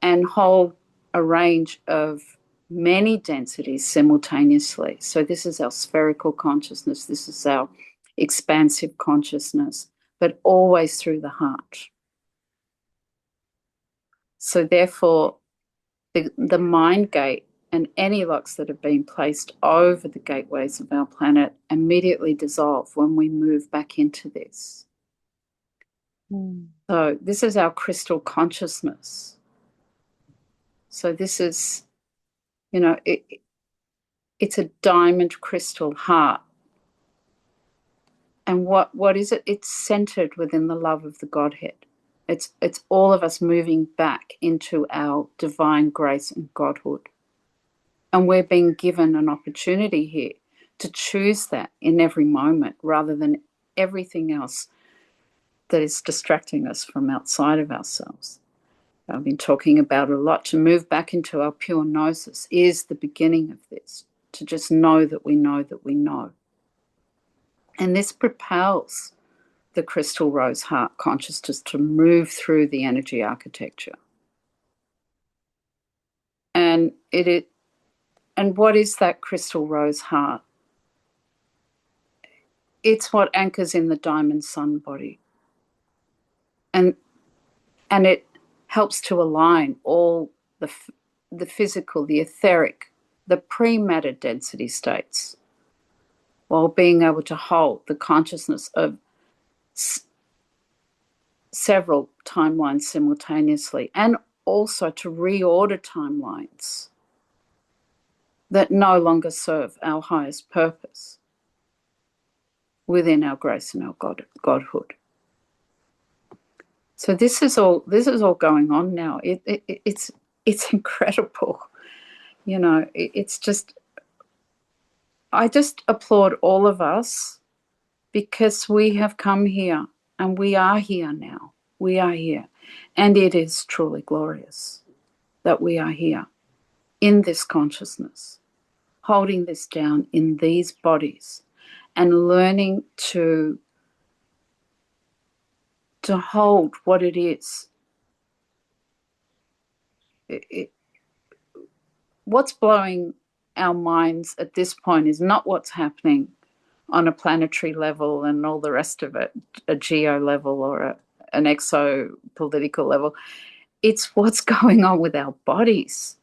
and hold a range of many densities simultaneously. So this is our spherical consciousness, this is our expansive consciousness, but always through the heart. So therefore, the mind gate and any locks that have been placed over the gateways of our planet immediately dissolve when we move back into this. So this is our crystal consciousness. So this is, it's a diamond crystal heart. And what is it? It's centered within the love of the Godhead. It's all of us moving back into our divine grace and Godhood. And we're being given an opportunity here to choose that in every moment rather than everything else that is distracting us from outside of ourselves. I've been talking about it a lot. To move back into our pure gnosis is the beginning of this, to just know that we know that we know. And this propels the crystal rose heart consciousness to move through the energy architecture. And what is that crystal rose heart? It's what anchors in the diamond sun body. And it helps to align all the physical, the etheric, the pre-matter density states, while being able to hold the consciousness of several timelines simultaneously, and also to reorder timelines that no longer serve our highest purpose within our grace and our Godhood. So this is all going on now. It's incredible. It's just, I just applaud all of us because we have come here and we are here now. We are here. And it is truly glorious that we are here in this consciousness, holding this down in these bodies and learning to hold what it is. What's blowing our minds at this point is not what's happening on a planetary level and all the rest of it, a geo level or an exo-political level. It's what's going on with our bodies.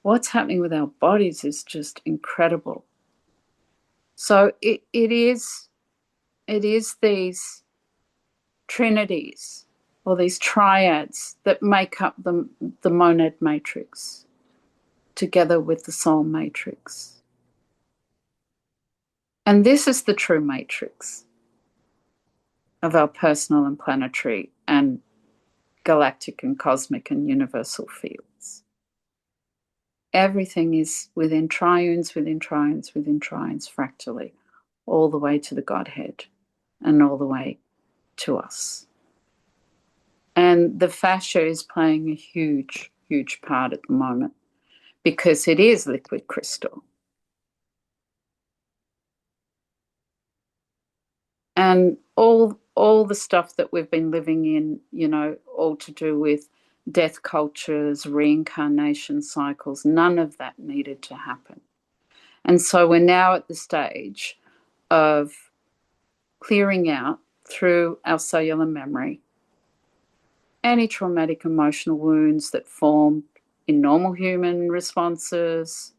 What's happening with our bodies is just incredible. So it is these trinities or these triads that make up the monad matrix together with the soul matrix. And this is the true matrix of our personal and planetary and galactic and cosmic and universal fields. Everything is within triunes, within triunes, within triunes, fractally, all the way to the Godhead and all the way to us. And the fascia is playing a huge, huge part at the moment because it is liquid crystal. And all the stuff that we've been living in, all to do with death cultures, reincarnation cycles, none of that needed to happen. And so we're now at the stage of clearing out through our cellular memory any traumatic emotional wounds that form in normal human responses,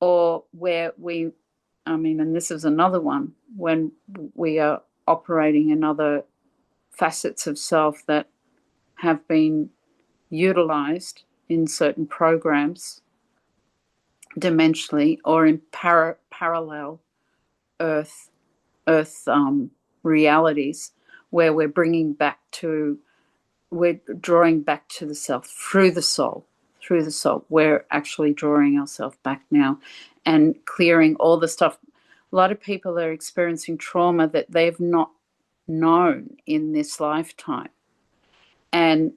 or where and this is another one, when we are operating in other facets of self that have been utilized in certain programs dimensionally or in parallel earth realities, where we're drawing back to the self through the soul. We're actually drawing ourselves back now and clearing all the stuff. A lot of people are experiencing trauma that they've not known in this lifetime. And,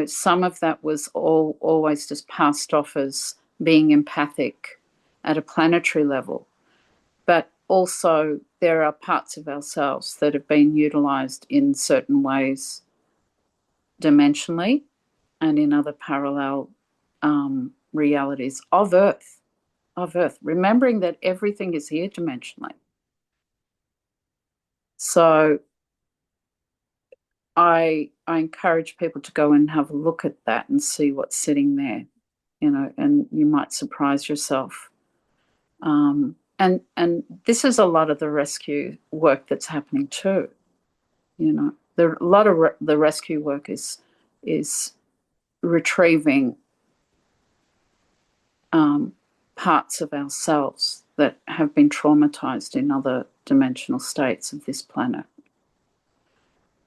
some of that was always just passed off as being empathic at a planetary level. also there are parts of ourselves that have been utilized in certain ways dimensionally and in other parallel realities of Earth, remembering that everything is here dimensionally. So I encourage people to go and have a look at that and see what's sitting there, you know, and you might surprise yourself. And this is a lot of the rescue work that's happening too. You know, a lot of the rescue work is retrieving parts of ourselves that have been traumatized in other dimensional states of this planet.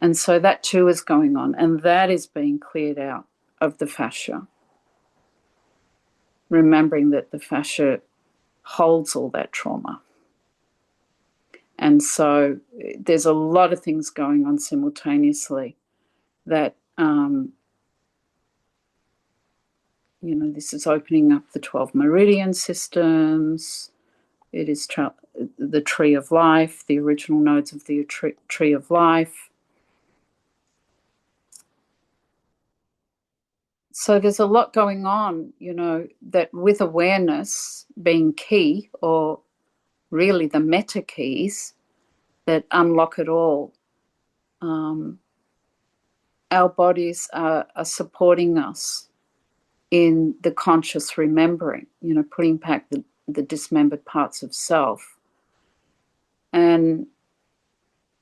And so that too is going on, and that is being cleared out of the fascia. Remembering that the fascia holds all that trauma. And so there's a lot of things going on simultaneously that, you know, this is opening up the 12 meridian systems. It is the tree of life, the original nodes of the tree of life. So there's a lot going on, you know, that with awareness being key, or really the meta keys that unlock it all, our bodies are supporting us in the conscious remembering, you know, putting back the dismembered parts of self. And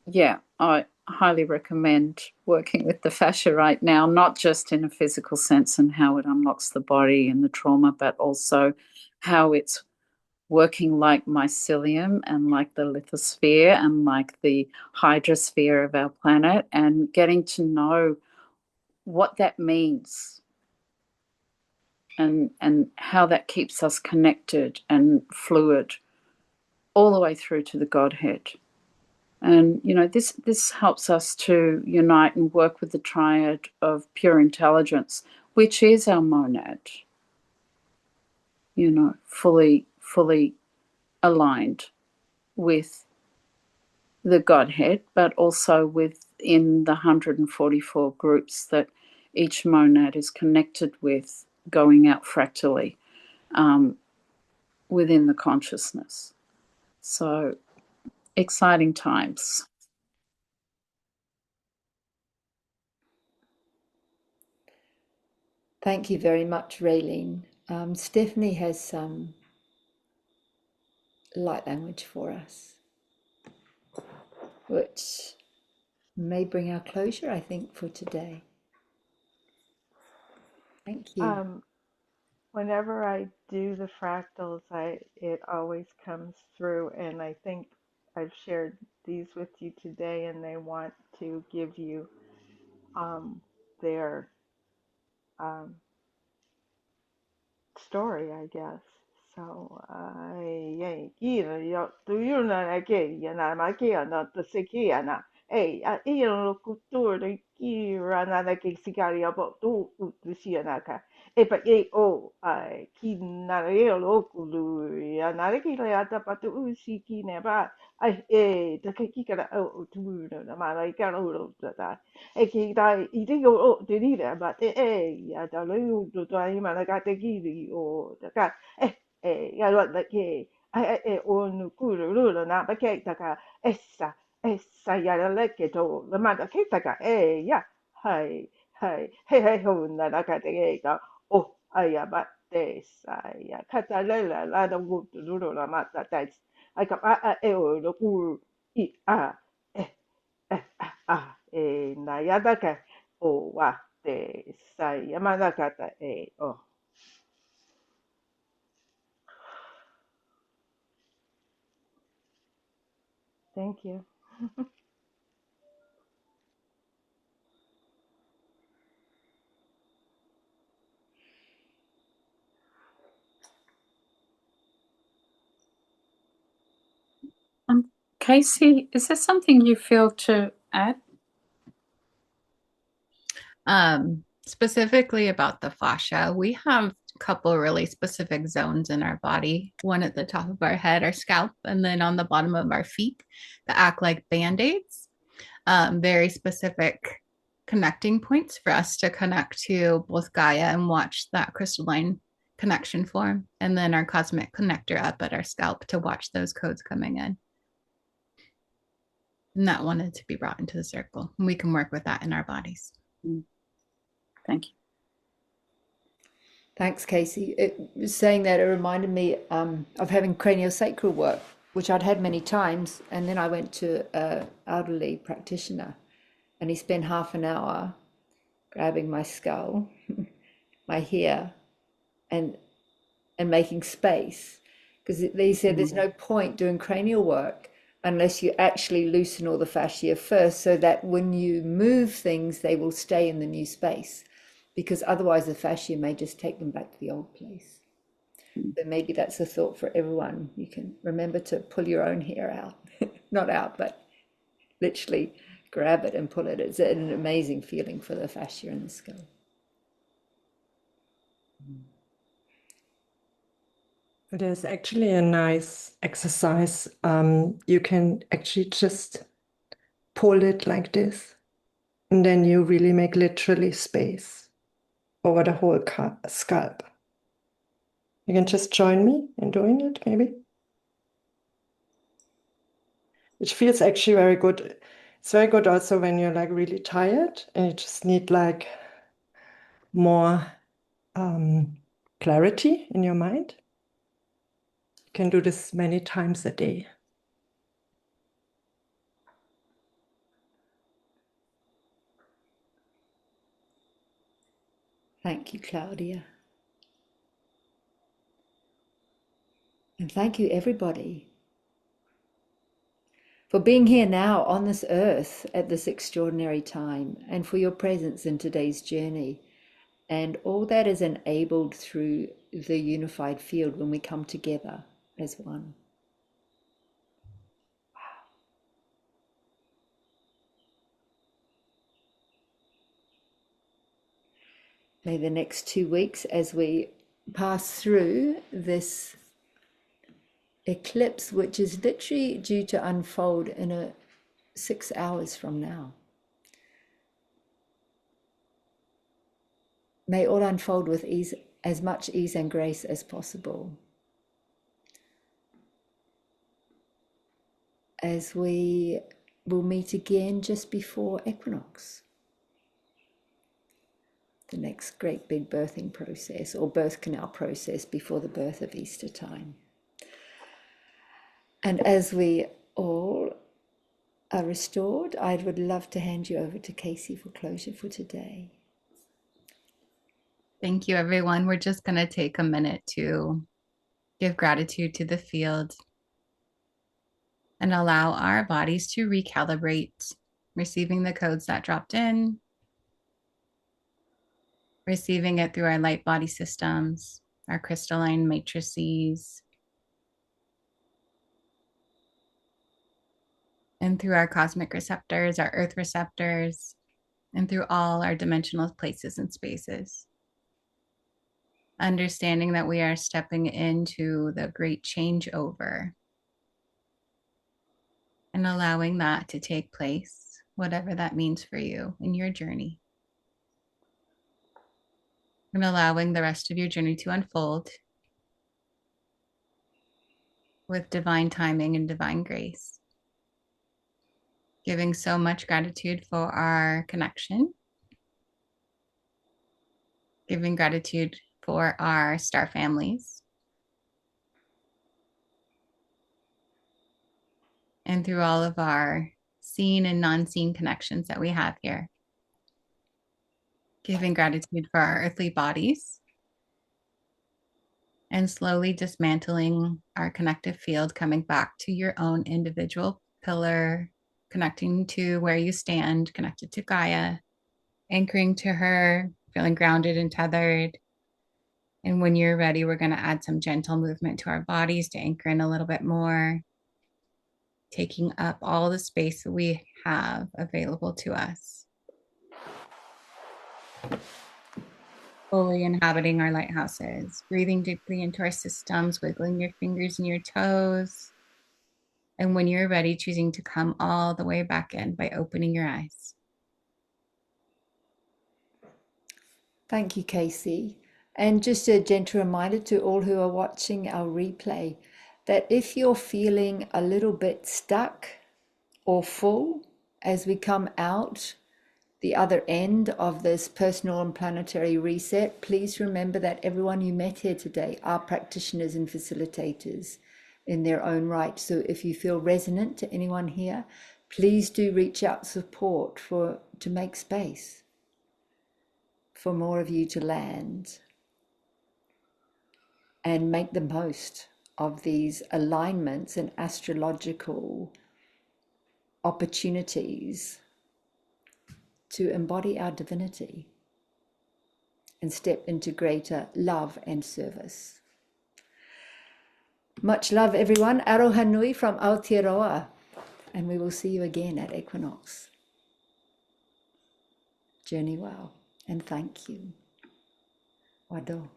yeah, I highly recommend working with the fascia right now, not just in a physical sense and how it unlocks the body and the trauma, but also how it's working like mycelium and like the lithosphere and like the hydrosphere of our planet, and getting to know what that means and how that keeps us connected and fluid all the way through to the Godhead. And, you know, this helps us to unite and work with the triad of pure intelligence, which is our monad, you know, fully aligned with the Godhead, but also within the 144 groups that each monad is connected with, going out fractally within the consciousness. So exciting times. Thank you very much, Raylene. Stephanie has some light language for us, which may bring our closure, I think, for today. Thank you. Whenever I do the fractals, it always comes through, and I think I've shared these with you today, and they want to give you their story, I guess. So, yeah, yo, do you know again? Yana, my kia, not the Sikiana. Hey, you know, culture, the Kira, Nana, Kixicari, about two, the Sianaka. But I kina real okulu, Yanaki, Leata, but the Usiki never. The Kikara, to the Maraikan, that. Eki dai I te o te rira ma te ia ta leu to tai mana ka te kiri o ta ka ia lo na ke o nu kuru rura na ba ke ta ka essa ia la ke to la ma ta ke ta ka ia hai ho na ka te ke ta o ai ba te sa ia ka ta la da gu tu rura ma ta ta ai ka o no ku I na yadaka o wa te sai yamanakata oh. Thank you. Casey, is there something you feel to add? Specifically about the fascia, we have couple really specific zones in our body, one at the top of our head, our scalp, and then on the bottom of our feet that act like band-aids. Very specific connecting points for us to connect to both Gaia and watch that crystalline connection form, and then our cosmic connector up at our scalp to watch those codes coming in. And that wanted to be brought into the circle. And we can work with that in our bodies. Thank you. Thanks, Casey. Saying that, it reminded me of having craniosacral work, which I'd had many times. And then I went to an elderly practitioner, and he spent half an hour grabbing my skull, my hair, and making space. Because they said there's no point doing cranial work unless you actually loosen all the fascia first, so that when you move things, they will stay in the new space. Because otherwise the fascia may just take them back to the old place. So maybe that's a thought for everyone. You can remember to pull your own hair out. Not out, but literally grab it and pull it. It's an amazing feeling for the fascia in the skull. There's actually a nice exercise. You can actually just pull it like this, and then you really make literally space over the whole scalp. You can just join me in doing it, maybe. Which feels actually very good. It's very good also when you're like really tired and you just need like more clarity in your mind. You can do this many times a day. Thank you, Claudia. And thank you, everybody, for being here now on this earth at this extraordinary time, and for your presence in today's journey, and all that is enabled through the unified field when we come together as one. May the next 2 weeks, as we pass through this eclipse, which is literally due to unfold in 6 hours from now, may all unfold with ease, as much ease and grace as possible, as we will meet again just before equinox, the next great big birthing process, or birth canal process before the birth of Easter time. And as we all are restored, I would love to hand you over to Casey for closure for today. Thank you, everyone. We're just going to take a minute to give gratitude to the field and allow our bodies to recalibrate, receiving the codes that dropped in, receiving it through our light body systems, our crystalline matrices, and through our cosmic receptors, our earth receptors, and through all our dimensional places and spaces. Understanding that we are stepping into the great changeover and allowing that to take place, whatever that means for you in your journey. And allowing the rest of your journey to unfold with divine timing and divine grace. Giving so much gratitude for our connection. Giving gratitude for our star families. And through all of our seen and non-seen connections that we have here. Giving gratitude for our earthly bodies. And slowly dismantling our connective field, coming back to your own individual pillar, connecting to where you stand, connected to Gaia, anchoring to her, feeling grounded and tethered. And when you're ready, we're going to add some gentle movement to our bodies to anchor in a little bit more, taking up all the space that we have available to us. fully inhabiting our lighthouses, breathing deeply into our systems, wiggling your fingers and your toes. And when you're ready, choosing to come all the way back in by opening your eyes. Thank you, Casey. And just a gentle reminder to all who are watching our replay that if you're feeling a little bit stuck or full as we come out the other end of this personal and planetary reset, please remember that everyone you met here today are practitioners and facilitators in their own right. So if you feel resonant to anyone here, please do reach out support to make space for more of you to land and make the most of these alignments and astrological opportunities to embody our divinity and step into greater love and service. Much love, everyone. Aroha nui from Aotearoa, and we will see you again at equinox. Journey well, and thank you. Wado.